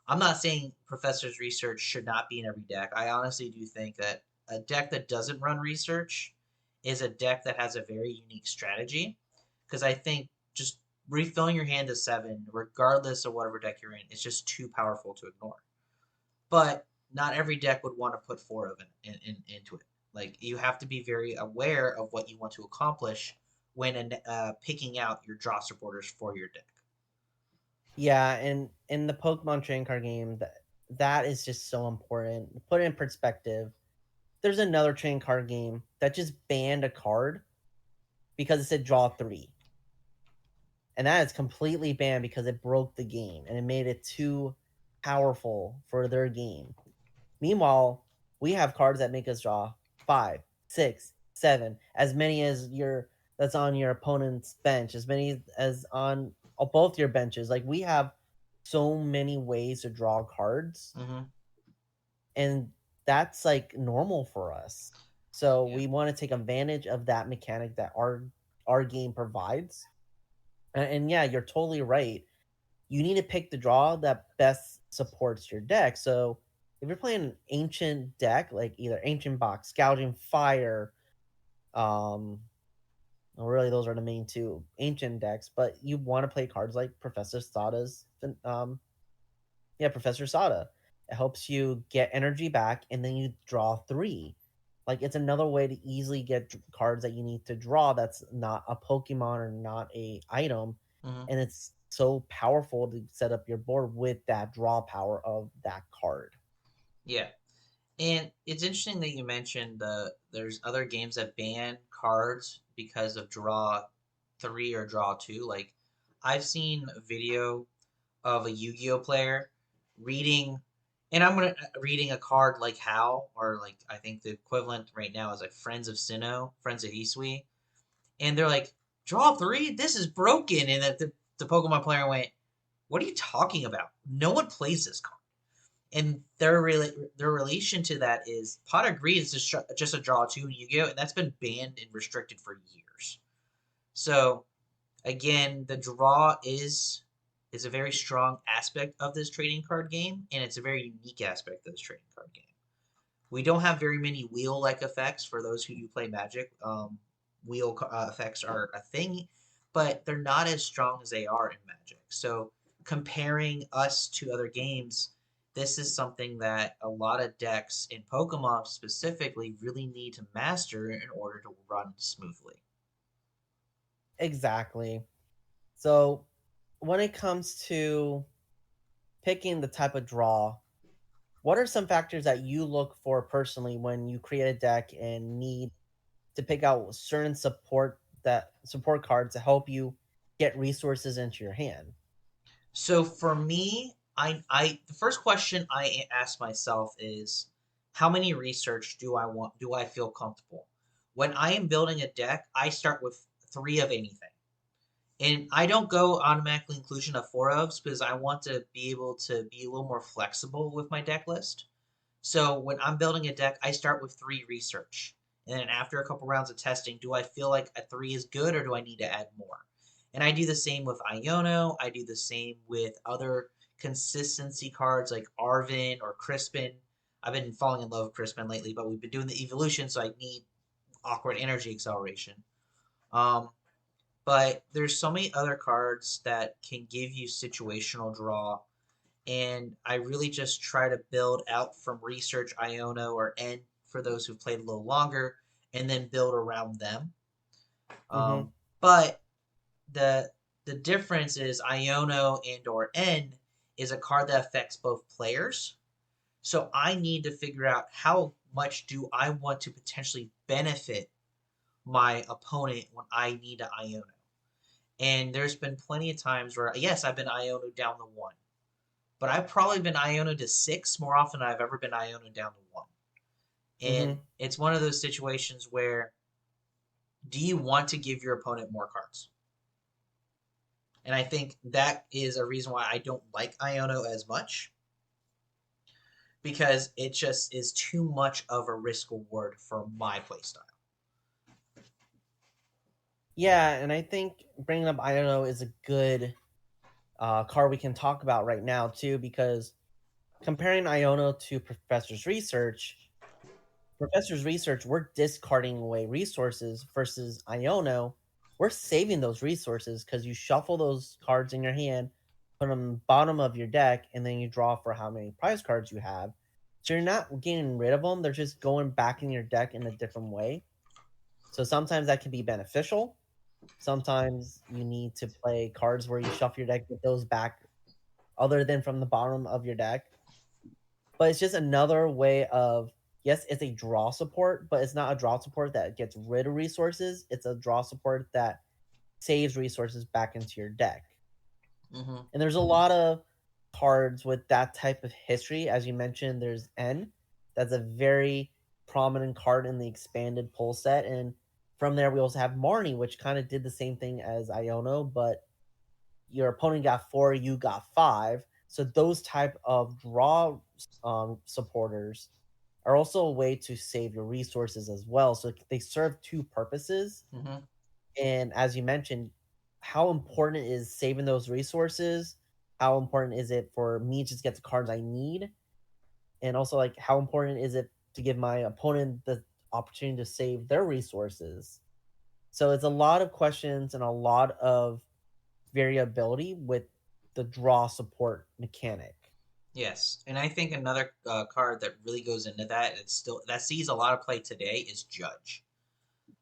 S2: I'm not saying Professor's Research should not be in every deck. I honestly do think that a deck that doesn't run research is a deck that has a very unique strategy. Because I think just refilling your hand to 7, regardless of whatever deck you're in, is just too powerful to ignore. But not every deck would want to put 4 of it into it. Like, you have to be very aware of what you want to accomplish when picking out your draw supporters for your deck.
S1: Yeah, and in the Pokemon trading card game, that is just so important. Put it in perspective. There's another trading card game that just banned a card because it said draw 3. And that is completely banned because it broke the game and it made it too powerful for their game. Meanwhile, we have cards that make us draw 5, 6, 7, as many as that's on your opponent's bench, as many as on both your benches. Like, we have so many ways to draw cards, and that's like normal for us. So we want to take advantage of that mechanic that our game provides. And yeah, you're totally right. You need to pick the draw that best supports your deck. So if you're playing an ancient deck, like either Ancient Box, Gouging Fire, really those are the main two ancient decks, but you want to play cards like Professor Sada's, Professor Sada. It helps you get energy back, and then you draw 3. Like, it's another way to easily get cards that you need to draw that's not a Pokemon or not a item, and it's so powerful to set up your board with that draw power of that card.
S2: Yeah. And it's interesting that you mentioned there's other games that ban cards because of draw 3 or draw 2. Like, I've seen a video of a Yu-Gi-Oh player reading, and reading a card like Hal, or like I think the equivalent right now is like Friends of Sinnoh, Friends of Hisui, and they're like, draw 3, this is broken, and the Pokemon player went, what are you talking about? No one plays this card. And their relation to that is Pot of Greed is just a draw 2 in Yu-Gi-Oh, and that's been banned and restricted for years. So again, the draw is a very strong aspect of this trading card game, and it's a very unique aspect of this trading card game. We don't have very many wheel-like effects for those who do play Magic. Wheel effects are a thing, but they're not as strong as they are in Magic. So comparing us to other games, this is something that a lot of decks in Pokemon specifically really need to master in order to run smoothly.
S1: Exactly. So when it comes to picking the type of draw, what are some factors that you look for personally when you create a deck and need to pick out certain support cards to help you get resources into your hand?
S2: So for me, I the first question I ask myself is, how many research do I feel comfortable? When I am building a deck, I start with 3 of anything. And I don't go automatically inclusion of 4 ofs because I want to be able to be a little more flexible with my deck list. So when I'm building a deck, I start with 3 research. And then after a couple rounds of testing, do I feel like a 3 is good or do I need to add more? And I do the same with Iono. I do the same with other consistency cards like Arven or Crispin. I've been falling in love with Crispin lately, but we've been doing the evolution, so I need awkward energy acceleration. But there's so many other cards that can give you situational draw, and I really just try to build out from research Iono or N for those who've played a little longer, and then build around them. But the difference is Iono and or N is a card that affects both players. So I need to figure out how much do I want to potentially benefit my opponent when I need to Iono? And there's been plenty of times where, yes, I've been Iono down to 1, but I've probably been Iono to 6 more often than I've ever been Iono down to 1. And it's one of those situations where, do you want to give your opponent more cards? And I think that is a reason why I don't like Iono as much, because it just is too much of a risk reward for my playstyle.
S1: Yeah, and I think bringing up Iono is a good card we can talk about right now too, because comparing Iono to Professor's Research, we're discarding away resources versus Iono, we're saving those resources because you shuffle those cards in your hand, put them bottom of your deck, and then you draw for how many prize cards you have. So you're not getting rid of them; they're just going back in your deck in a different way. So sometimes that can be beneficial. Sometimes you need to play cards where you shuffle your deck, get those back, other than from the bottom of your deck. But it's just another way of, yes, it's a draw support, but it's not a draw support that gets rid of resources. It's a draw support that saves resources back into your deck. And there's a lot of cards with that type of history. As you mentioned, there's N. That's a very prominent card in the expanded pull set. And from there, we also have Marnie, which kind of did the same thing as Iono, but your opponent got 4, you got 5. So those type of draw supporters are also a way to save your resources as well. So they serve two purposes. And as you mentioned, how important is saving those resources? How important is it for me to just get the cards I need? And also, like, how important is it to give my opponent the opportunity to save their resources? So it's a lot of questions and a lot of variability with the draw support mechanic.
S2: Yes, and I think another card that really goes into that, that sees a lot of play today, is Judge.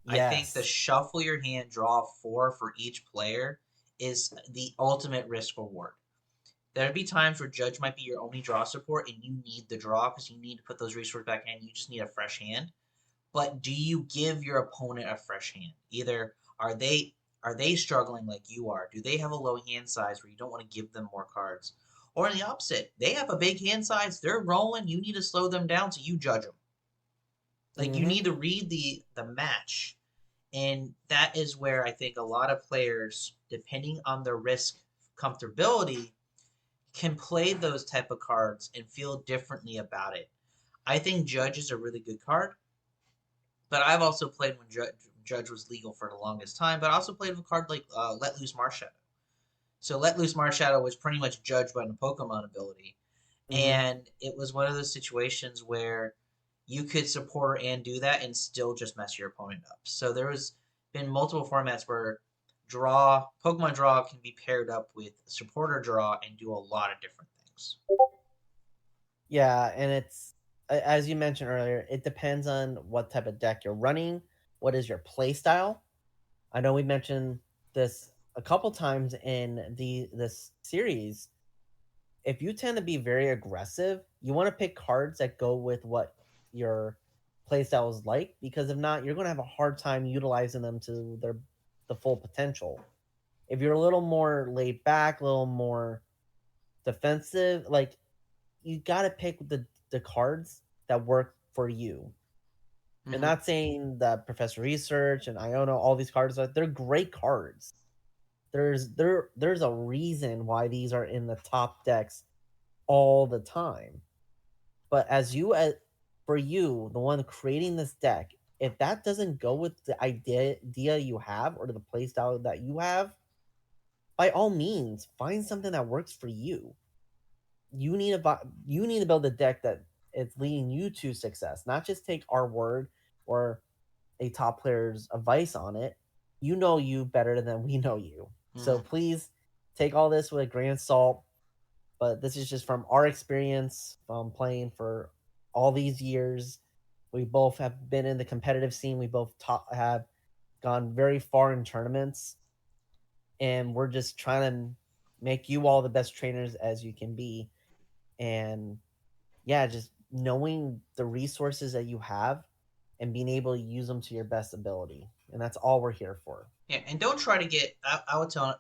S2: I think the
S1: Yes.
S2: shuffle your hand, draw 4 for each player is the ultimate risk reward. There'd be times where Judge might be your only draw support and you need the draw because you need to put those resources back in. You just need a fresh hand. But do you give your opponent a fresh hand? Either are they struggling like you are? Do they have a low hand size where you don't want to give them more cards? Or in the opposite, they have a big hand size, they're rolling, you need to slow them down, so you judge them. Like, you need to read the match. And that is where I think a lot of players, depending on their risk comfortability, can play those type of cards and feel differently about it. I think Judge is a really good card, but I've also played when Judge was legal for the longest time, but I also played with a card like Let Loose Marshadow. So Let Loose Marshadow was pretty much judged by the Pokemon ability. And it was one of those situations where you could support and do that and still just mess your opponent up. So there has been multiple formats where Pokemon Draw can be paired up with Supporter Draw and do a lot of different things.
S1: Yeah, and it's, as you mentioned earlier, it depends on what type of deck you're running, what is your play style. I know we mentioned this a couple times in this series. If you tend to be very aggressive, you want to pick cards that go with what your playstyle is like, because if not, you're going to have a hard time utilizing them to the full potential. If you're a little more laid back, a little more defensive, like, you got to pick the cards that work for you. And not saying that Professor Research and Iono, all these cards, they're great cards. There's a reason why these are in the top decks all the time. But for you, the one creating this deck, if that doesn't go with the idea you have or the playstyle that you have, by all means, find something that works for you. You need to build a deck that is leading you to success, not just take our word or a top player's advice on it. You know you better than we know you. So please take all this with a grain of salt. But this is just from our experience from playing for all these years. We both have been in the competitive scene. We both have gone very far in tournaments. And we're just trying to make you all the best trainers as you can be. And yeah, just knowing the resources that you have and being able to use them to your best ability. And that's all we're here for.
S2: Yeah, and don't try to get. I would tell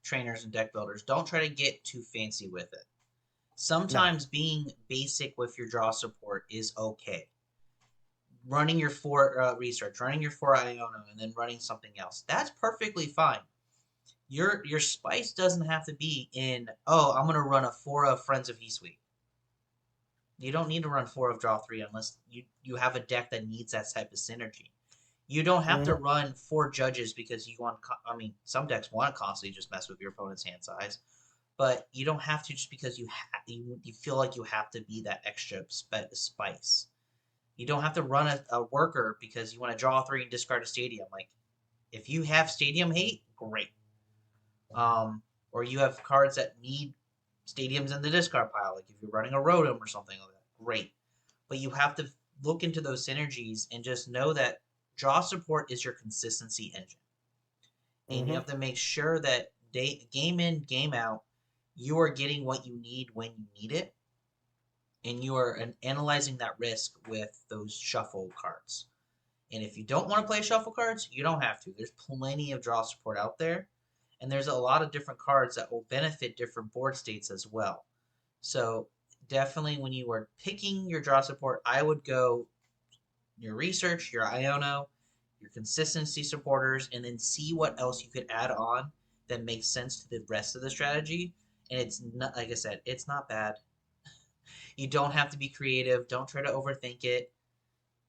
S2: trainers and deck builders, don't try to get too fancy with it.
S1: No.
S2: Sometimes being basic with your draw support is okay. Running your 4 research, running your 4 Iono, and then running something else. That's perfectly fine. Your spice doesn't have to be in, oh, I'm gonna run a 4 of Friends of Heatwave. You don't need to run 4 of Draw 3 unless you have a deck that needs that type of synergy. You don't have to
S1: Mm-hmm.
S2: run 4 judges because you want. I mean, some decks want to constantly just mess with your opponent's hand size, but you don't have to just because you feel like you have to be that extra spice. You don't have to run a worker because you want to draw 3 and discard a stadium. Like, if you have stadium hate, great. Or you have cards that need stadiums in the discard pile, like if you're running a Rotom or something like that, great. But you have to look into those synergies and just know that draw support is your consistency engine. And you
S1: Mm-hmm.
S2: have to make sure that game in, game out, you are getting what you need when you need it. And you are analyzing that risk with those shuffle cards. And if you don't want to play shuffle cards, you don't have to. There's plenty of draw support out there. And there's a lot of different cards that will benefit different board states as well. So definitely when you are picking your draw support, I would go your research, your Iono, your consistency supporters, and then see what else you could add on that makes sense to the rest of the strategy. And it's not, like I said, it's not bad. You don't have to be creative. Don't try to overthink it.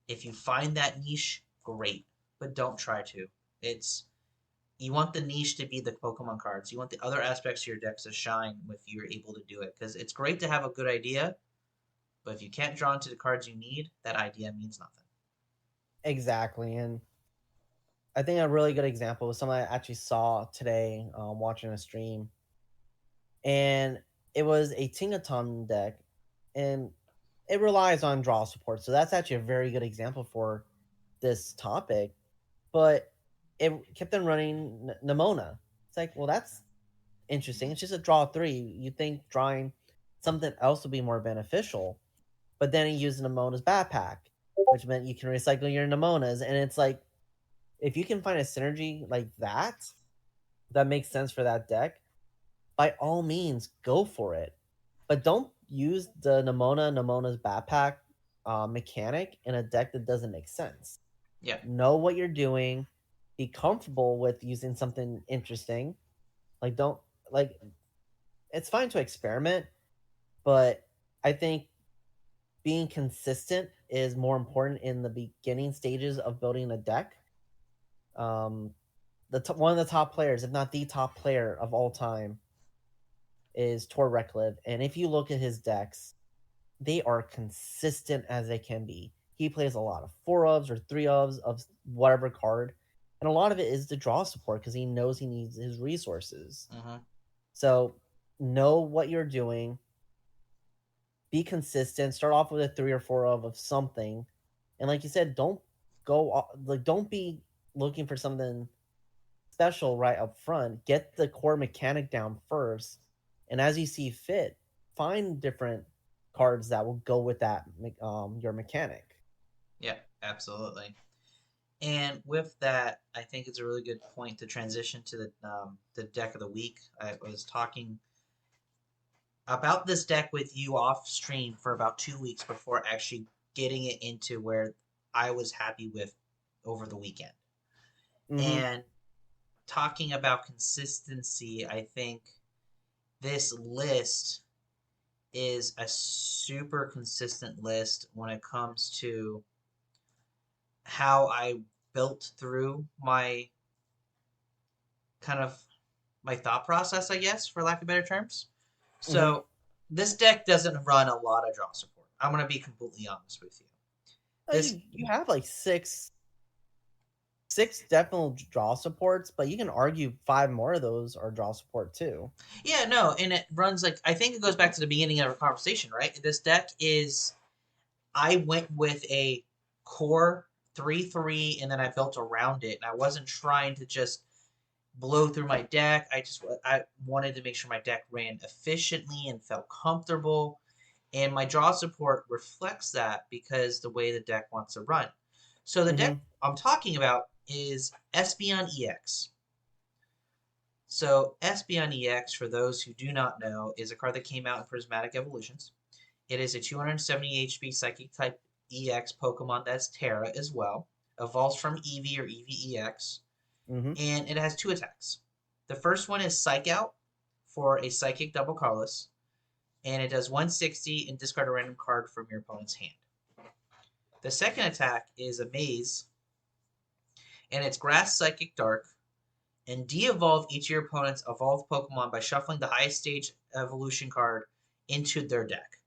S2: If you find that niche, great, but don't try to. It's You want the niche to be the Pokemon cards. You want the other aspects of your decks to shine if you're able to do it. Because it's great to have a good idea, but if you can't draw into the cards you need, that idea means nothing.
S1: Exactly. And I think a really good example was something I actually saw today watching a stream. And it was a Tingaton deck. And it relies on draw support. So that's actually a very good example for this topic. But it kept on running Nemona. It's like, well, that's interesting. It's just a draw 3. You think drawing something else would be more beneficial. But then he used Nemona's backpack, which meant you can recycle your Nemonas. And it's like, if you can find a synergy like that makes sense for that deck, by all means, go for it. But don't use the Nemona's backpack mechanic in a deck that doesn't make sense.
S2: Yeah,
S1: Know what you're doing. Be comfortable with using something interesting. Like, don't, like, it's fine to experiment, but I think being consistent is more important in the beginning stages of building a deck. Um, one of the top players, if not the top player of all time, is Tor Rekliv, and if you look at his decks, they are consistent as they can be. He plays a lot of 4 ofs or 3 ofs of whatever card, and a lot of it is the draw support because he knows he needs his resources.
S2: mm-hmm.
S1: So know what you're doing. Be consistent. Start off with a 3 or 4 of something, and like you said, don't be looking for something special right up front. Get the core mechanic down first, and as you see fit, find different cards that will go with that your mechanic.
S2: Yeah, absolutely. And with that, I think it's a really good point to transition to the deck of the week. I was talking about this deck with you off stream for about 2 weeks before actually getting it into where I was happy with over the weekend.
S1: Mm-hmm.
S2: And talking about consistency, I think this list is a super consistent list when it comes to how I built through my kind of my thought process, I guess, for lack of better terms.
S1: Mm-hmm.
S2: So this deck doesn't run a lot of draw support. I'm gonna be completely honest with you. This
S1: You have like six definite draw supports, but you can argue 5 more of those are draw support too.
S2: Yeah, no, and it runs like I think it goes back to the beginning of our conversation, right? This deck is I went with a core 3/3 and then I built around it. And I wasn't trying to just blow through my deck. I wanted to make sure my deck ran efficiently and felt comfortable. And my draw support reflects that because the way the deck wants to run. So the deck
S1: Mhm.
S2: I'm talking about is Espeon EX. So Espeon EX, for those who do not know, is a card that came out in Prismatic Evolutions. It is a 270 HP Psychic type EX Pokemon that's Terra as well. Evolves from Eevee or Eevee EX.
S1: Mhm.
S2: And it has 2 attacks. The first one is Psych Out for a Psychic double colorless. And it does 160 and discard a random card from your opponent's hand. The second attack is a Maze, and it's Grass Psychic Dark, and de-evolve each of your opponent's evolved Pokemon by shuffling the highest stage evolution card into their deck.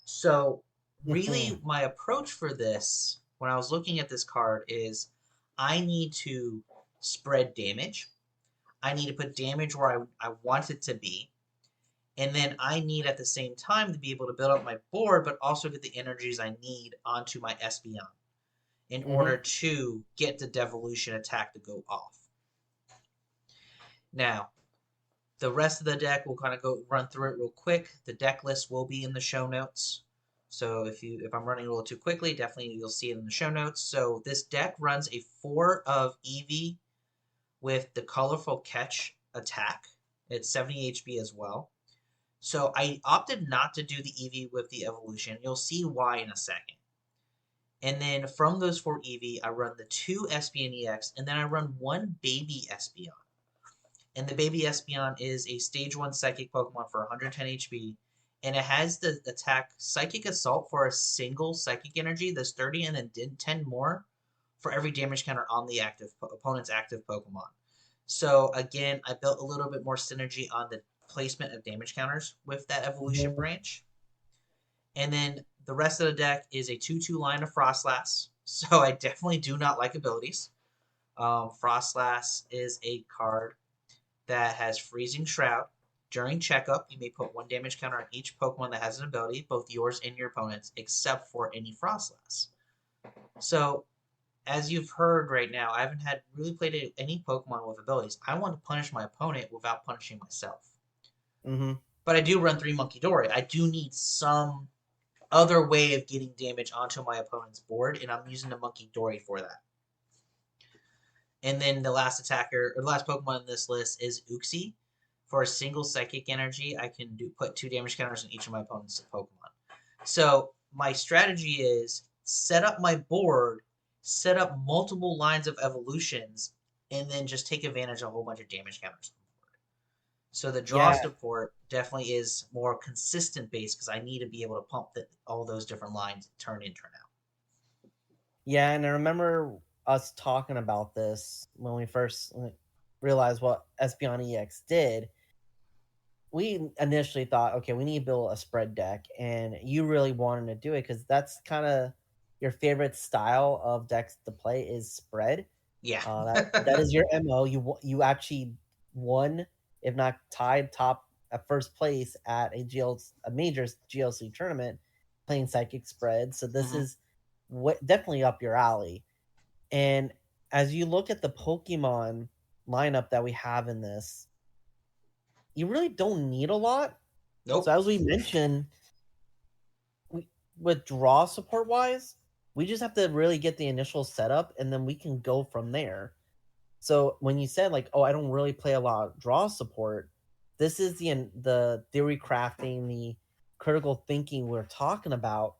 S2: So,
S1: Mhm.
S2: really, my approach for this, when I was looking at this card, is I need to spread damage. I need to put damage where I want it to be. And then I need at the same time to be able to build up my board, but also get the energies I need onto my Espeon in order
S1: Mhm.
S2: to get the Devolution attack to go off. Now, the rest of the deck, we'll kind of go run through it real quick. The deck list will be in the show notes. So if I'm running a little too quickly, definitely you'll see it in the show notes. So this deck runs a 4 of Eevee with the colorful catch attack. It's 70 HP as well. So I opted not to do the Eevee with the evolution. You'll see why in a second. And then from those 4 Eevee, I run the 2 Espeon EX, and then I run 1 baby Espeon. And the baby Espeon is a stage 1 psychic Pokemon for 110 HP. And it has the attack Psychic Assault for a single psychic energy that's 30, and then 10 more for every damage counter on the opponent's active Pokemon. So again, I built a little bit more synergy on the placement of damage counters with that evolution
S1: Mhm.
S2: branch. And then the rest of the deck is a 2/2 line of Froslass. So I definitely do not like abilities. Froslass is a card that has Freezing Shroud. During checkup, you may put 1 damage counter on each Pokemon that has an ability, both yours and your opponent's, except for any Froslass. So, as you've heard right now, I haven't had really played any Pokemon with abilities. I want to punish my opponent without punishing myself.
S1: Mhm.
S2: But I do run 3 Munkidori. I do need some other way of getting damage onto my opponent's board, and I'm using the Munkidori for that. And then the last attacker, or the last Pokemon on this list is Uxie. For a single Psychic Energy, I can put 2 damage counters on each of my opponent's Pokemon. So my strategy is set up my board, set up multiple lines of evolutions, and then just take advantage of a whole bunch of damage counters. So the draw
S1: Yeah.
S2: support definitely is more consistent based because I need to be able to pump all those different lines turn in, turn out.
S1: Yeah, and I remember us talking about this when we first realized what Espeon EX did. We initially thought, okay, we need to build a spread deck, and you really wanted to do it because that's kind of your favorite style of decks to play is spread.
S2: Yeah.
S1: That is your MO. You actually won, if not tied top at first place at a major GLC tournament playing Psychic Spread. So this
S2: Mm-hmm.
S1: is definitely up your alley. And as you look at the Pokemon lineup that we have in this, you really don't need a lot. So
S2: Nope.
S1: as we mentioned, we with draw support wise, we just have to really get the initial setup and then we can go from there. So when you said like, "Oh, I don't really play a lot of draw support," this is the theory crafting, the critical thinking we're talking about.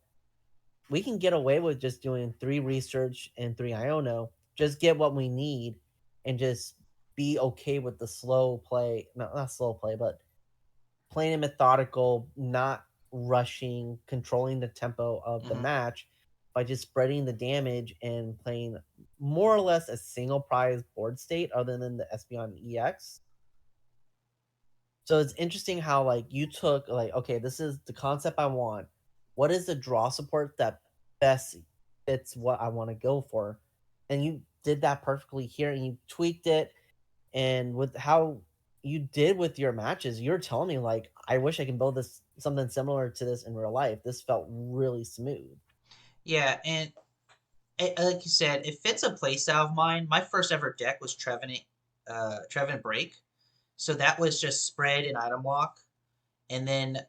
S1: We can get away with just doing 3 research and 3 Iono, just get what we need and just be okay with the slow play, no, not slow play, but playing it methodical, not rushing, controlling the tempo of the
S2: Mm-hmm.
S1: match by just spreading the damage and playing more or less a single prize board state other than the Espeon EX. So it's interesting how like you took like, okay, this is the concept I want. What is the draw support that best fits what I want to go for? And you did that perfectly here and you tweaked it. And with how you did with your matches, you're telling me like, I wish I can build this something similar to this in real life. This felt really smooth.
S2: Yeah, and like you said, it fits a playstyle of mine. My first ever deck was Trevenant Break, so that was just spread and item lock, and then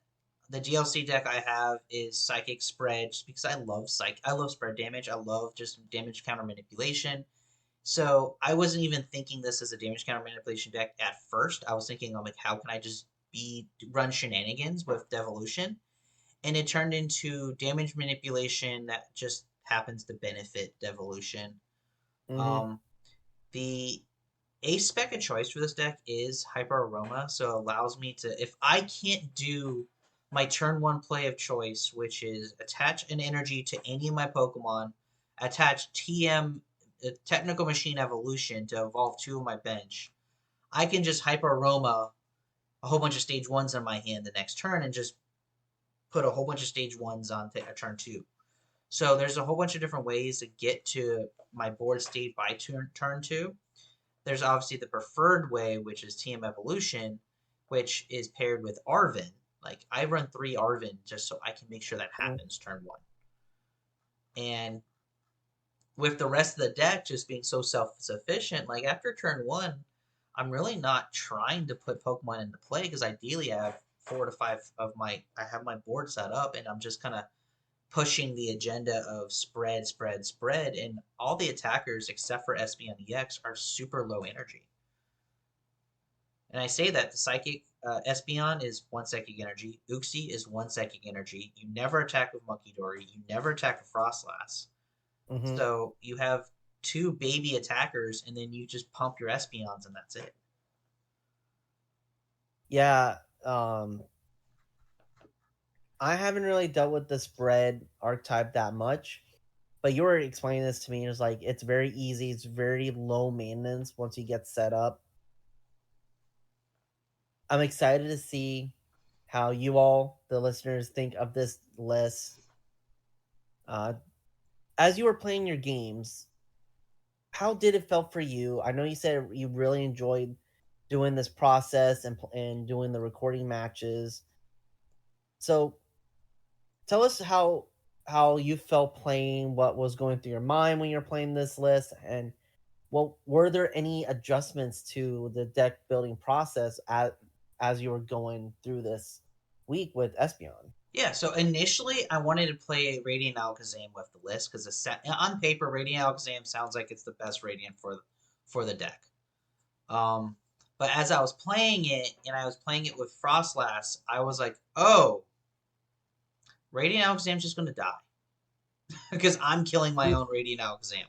S2: The DLC deck I have is Psychic Spread, just because I love spread damage. I love just damage counter manipulation. So I wasn't even thinking this as a damage counter manipulation deck at first. I was thinking, I'm like, how can I just be run shenanigans with Devolution? And it turned into damage manipulation that just happens to benefit Devolution.
S1: Mm-hmm.
S2: Um, the ace spec of choice for this deck is Hyper Aroma, so it allows me to, if I can't do my turn one play of choice, which is attach an energy to any of my Pokemon, attach TM, Technical Machine Evolution, to evolve two of my bench, I can just Hyper Aroma a whole bunch of stage ones in my hand the next turn and just put a whole bunch of stage ones on turn two. So there's a whole bunch of different ways to get to my board state by turn two. There's obviously the preferred way, which is TM Evolution, which is paired with Arven. Like, I run 3 Arven just so I can make sure that happens turn one. And with the rest of the deck just being so self-sufficient, like after turn one, I'm really not trying to put Pokemon into play, because ideally I have 4 to 5 of I have my board set up, and I'm just kind of pushing the agenda of spread, spread, spread, and all the attackers except for Espeon EX are super low energy. And I say that the Psychic Espeon is 1 psychic energy, Uxie is 1 psychic energy. You never attack with Munkidori, you never attack with Froslass.
S1: Mm-hmm.
S2: So you have 2 baby attackers, and then you just pump your Espeons, and that's it.
S1: Yeah. I haven't really dealt with the spread archetype that much, but you were explaining this to me. It was like it's very easy. It's very low maintenance once you get set up. I'm excited to see how you all, the listeners, think of this list. Uh, as you were playing your games, how did it felt for you? I know you said you really enjoyed doing this process and doing the recording matches. So tell us how you felt playing, what was going through your mind when you're playing this list, and well, were there any adjustments to the deck building process as you were going through this week with Espeon?
S2: Yeah, so initially I wanted to play Radiant Alakazam with the list, because on paper Radiant Alakazam sounds like it's the best Radiant for the deck. Um, but as I was playing it, and I was playing it with Froslass, I was like, oh, Radiant Alakazam's just going to die. Because I'm killing my own Radiant Alakazam.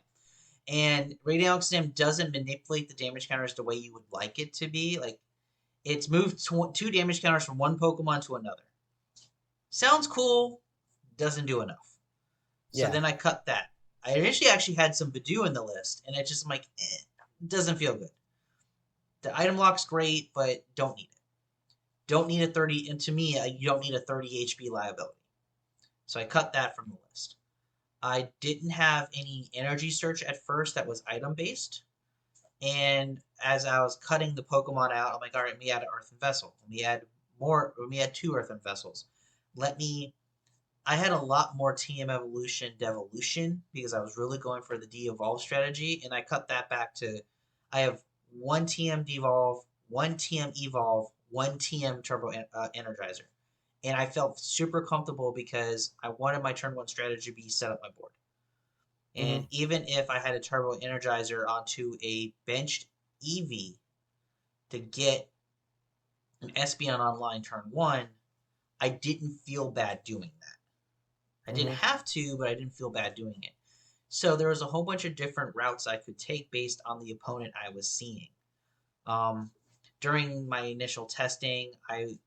S2: And Radiant Alakazam doesn't manipulate the damage counters the way you would like it to be. Like, it's moved 2 damage counters from one Pokemon to another. Sounds cool, doesn't do enough. So
S1: Yeah.
S2: then I cut that. I initially actually had some Badoo in the list, and it's just like, doesn't feel good. The item lock's great, but don't need it. Don't need a 30, and to me, you don't need a 30 HP liability. So I cut that from the list. I didn't have any energy search at first that was item based. And as I was cutting the Pokemon out, I'm like, all right, let me add an Earthen Vessel. Let me add more, let me add 2 Earthen Vessels. I had a lot more TM Evolution Devolution, because I was really going for the de-evolve strategy, and I cut that back to, I have 1 TM devolve, 1 TM evolve, 1 TM turbo energizer. And I felt super comfortable because I wanted my turn one strategy to be set up my board.
S1: Mm-hmm.
S2: And even if I had a turbo energizer onto a benched Eevee to get an Espeon online turn one, I didn't feel bad doing that. I didn't
S1: Mm-hmm.
S2: have to, but I didn't feel bad doing it. So there was a whole bunch of different routes I could take based on the opponent I was seeing. Um, During my initial testing, I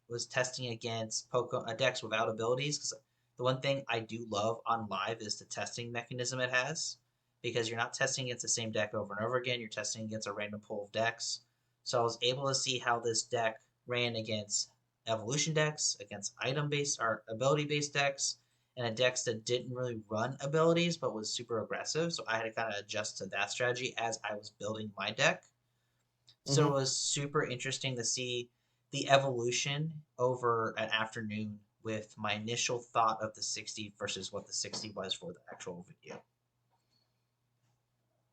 S2: was testing against decks without abilities, because the one thing I do love on live is the testing mechanism it has, because you're not testing against the same deck over and over again. You're testing against a random pool of decks. So I was able to see how this deck ran against evolution decks, against item based or ability based decks, and a decks that didn't really run abilities but was super aggressive. So I had to kind of adjust to that strategy as I was building my deck. So
S1: Mm-hmm.
S2: it was super interesting to see the evolution over an afternoon with my initial thought of the 60 versus what the 60 was for the actual video.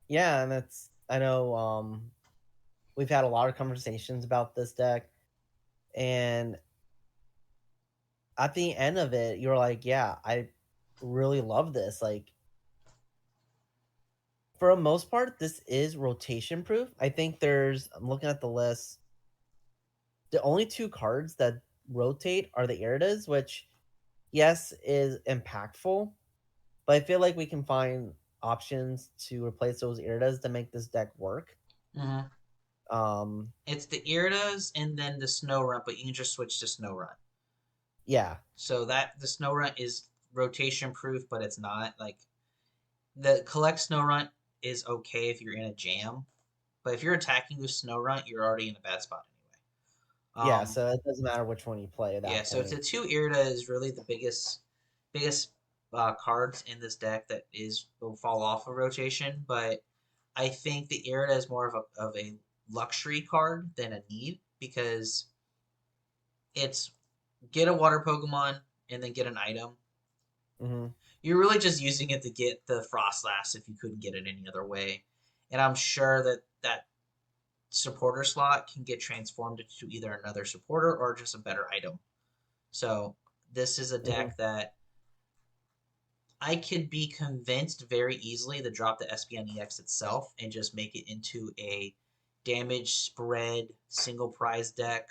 S1: Yeah, and that's I know we've had a lot of conversations about this deck, and at the end of it, you're like, yeah, I really love this. Like, for the most part, this is rotation proof. I think I'm looking at the list. The only two cards that rotate are the Iridas, which, yes, is impactful, but I feel like we can find options to replace those Iridas to make this deck work.
S2: Mm-hmm.
S1: Um,
S2: It's the Iridas and then the Snorunt, but you can just switch to Snorunt.
S1: yeah,
S2: So that the Snorunt is rotation proof, but it's not. Like the collect Snorunt is okay if you're in a jam, but if you're attacking with Snorunt, you're already in a bad spot anyway.
S1: yeah. So it doesn't matter which one you play at
S2: Yeah.
S1: that
S2: So
S1: point.
S2: the two Irida is really the biggest cards in this deck that is will fall off of rotation, but I think the Irida is more of a luxury card than a need because it's get a water Pokemon and then get an item.
S1: Mm-hmm.
S2: You're really just using it to get the Froslass if you couldn't get it any other way. And I'm sure that that supporter slot can get transformed into either another supporter or just a better item. So this is a
S1: Mm-hmm.
S2: deck that I could be convinced very easily to drop the Espeon EX itself and just make it into a damage spread single prize deck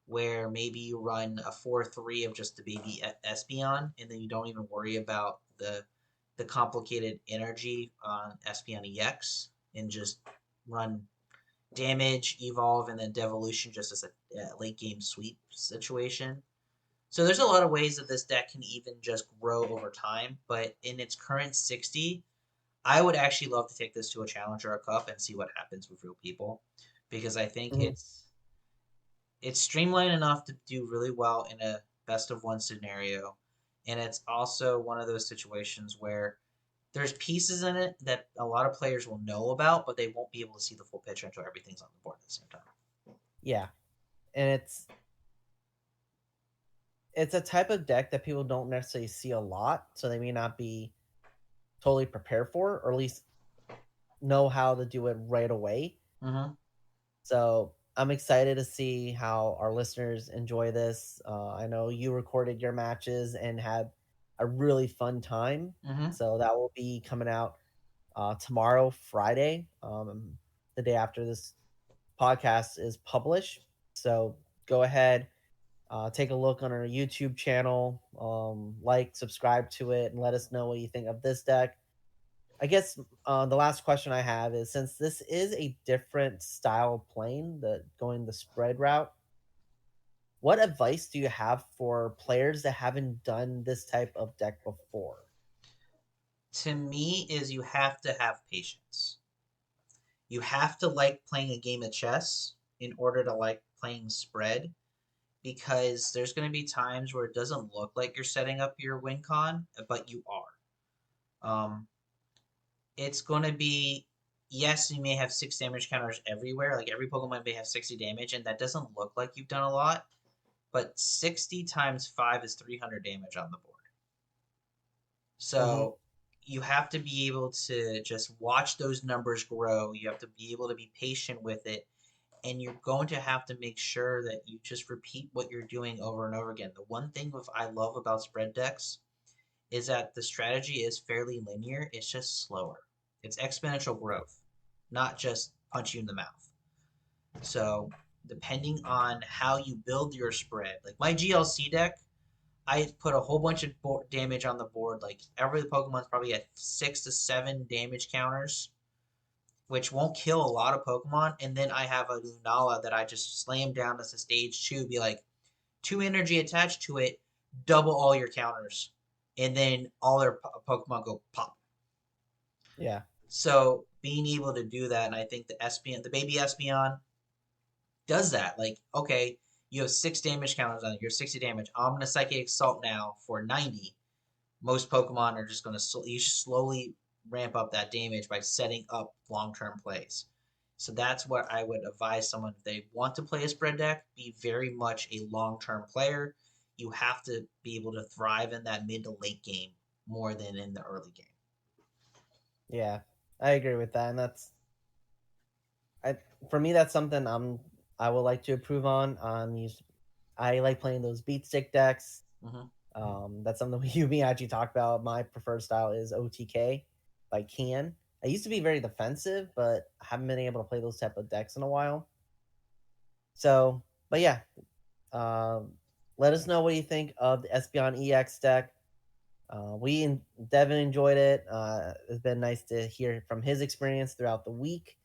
S2: where maybe you run a 4-3 of just the baby Espeon and then you don't even worry about the complicated energy on Espeon EX and just run damage, evolve, and then devolution just as a late game sweep situation. So there's a lot of ways that this deck can even just grow over time, but in its current 60, I would actually love to take this to a challenge or a cup and see what happens with real people because I think
S1: Mm-hmm.
S2: it's streamlined enough to do really well in a best of one scenario, and it's also one of those situations where there's pieces in it that a lot of players will know about, but they won't be able to see the full picture until everything's on the board at the same time.
S1: Yeah, and it's a type of deck that people don't necessarily see a lot, so they may not be totally prepared for, or at least know how to do it right away.
S2: Mm-hmm.
S1: So I'm excited to see how our listeners enjoy this. I know you recorded your matches and had a really fun time.
S2: Mm-hmm.
S1: So that will be coming out tomorrow, Friday, the day after this podcast is published. So go ahead, take a look on our YouTube channel, like, subscribe to it, and let us know what you think of this deck. I guess the last question I have is, since this is a different style of playing, going the spread route, what advice do you have for players that haven't done this type of deck before?
S2: To me, is you have to have patience. You have to like playing a game of chess in order to like playing spread because there's going to be times where it doesn't look like you're setting up your win con, but you are. It's going to be, yes, you may have 6 damage counters everywhere. Like every Pokemon may have 60 damage, and that doesn't look like you've done a lot. But 60 times 5 is 300 damage on the board.
S1: Mm-hmm.
S2: So you have to be able to just watch those numbers grow. You have to be able to be patient with it. And you're going to have to make sure that you just repeat what you're doing over and over again. The one thing I love about spread decks is that the strategy is fairly linear. It's just slower. It's exponential growth, not just punch you in the mouth. So depending on how you build your spread, like my GLC deck, I put a whole bunch of damage on the board. Like every Pokemon's probably at 6 to 7 damage counters, which won't kill a lot of Pokemon. And then I have a Lunala that I just slam down as a stage 2, be like 2 energy attached to it, double all your counters, and then all their Pokemon go pop.
S1: Yeah.
S2: So being able to do that, and I think the Espeon, the baby Espeon, does that. Like, okay, you have 6 damage counters on it. You're 60 damage. I'm gonna Psychic Assault now for 90. Most Pokemon are just gonna you should slowly ramp up that damage by setting up long-term plays. So that's what I would advise someone if they want to play a spread deck. Be very much a long-term player. You have to be able to thrive in that mid to late game more than in the early game.
S1: Yeah, I agree with that, and I for me that's something I would like to improve on. I like playing those beat stick decks.
S2: Mm-hmm.
S1: That's something you and me actually talked about. My preferred style is OTK by Can. I used to be very defensive, but I haven't been able to play those type of decks in a while. So, but yeah, um, let us know what you think of the Espeon EX deck. Devin enjoyed it. It's been nice to hear from his experience throughout the week.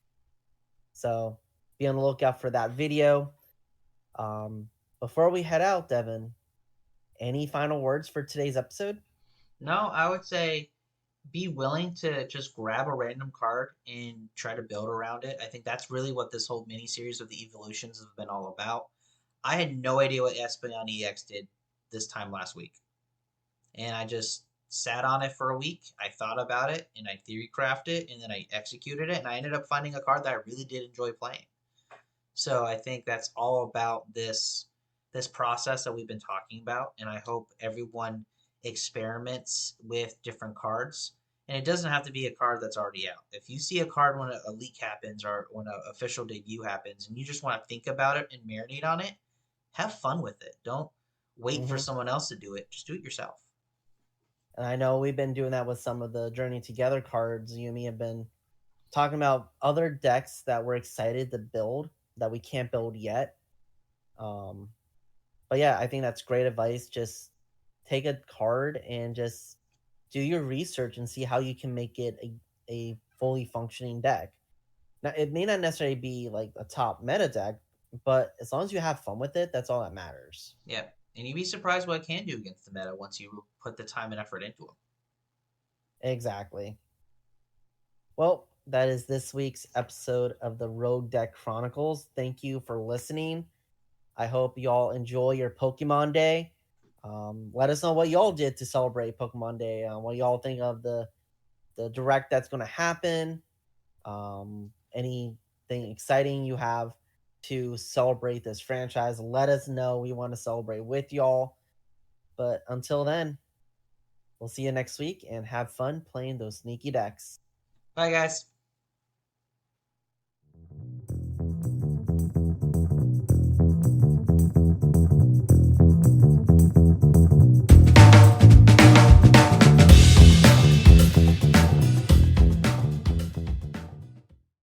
S1: So be on the lookout for that video. Before we head out, Devin, any final words for today's episode?
S2: No, I would say be willing to just grab a random card and try to build around it. I think that's really what this whole mini series of the evolutions has been all about. I had no idea what Espeon EX did this time last week, and I just sat on it for a week. I thought about it and I theory crafted it, and then I executed it, and I ended up finding a card that I really did enjoy playing. So I think that's all about this process that we've been talking about, and I hope everyone experiments with different cards. And it doesn't have to be a card that's already out. If you see a card when a leak happens or when an official debut happens, and you just want to think about it and marinate on it, have fun with it. Don't wait for
S1: Mm-hmm.
S2: someone else to do it. Just do it yourself.
S1: And I know we've been doing that with some of the Journey Together cards. You and me have been talking about other decks that we're excited to build that we can't build yet. Um, but yeah, I think that's great advice. Just take a card and just do your research and see how you can make it a fully functioning deck. Now, it may not necessarily be like a top meta deck, but as long as you have fun with it, that's all that matters.
S2: Yeah. And you'd be surprised what it can do against the meta once you put the time and effort into them.
S1: Exactly. Well, that is this week's episode of the Rogue Deck Chronicles. Thank you for listening. I hope y'all enjoy your Pokemon Day. Let us know what y'all did to celebrate Pokemon Day. What y'all think of the direct that's going to happen. Anything exciting you have to celebrate this franchise? Let us know. We want to celebrate with y'all. But until then, we'll see you next week and have fun playing those sneaky decks.
S2: Bye, guys.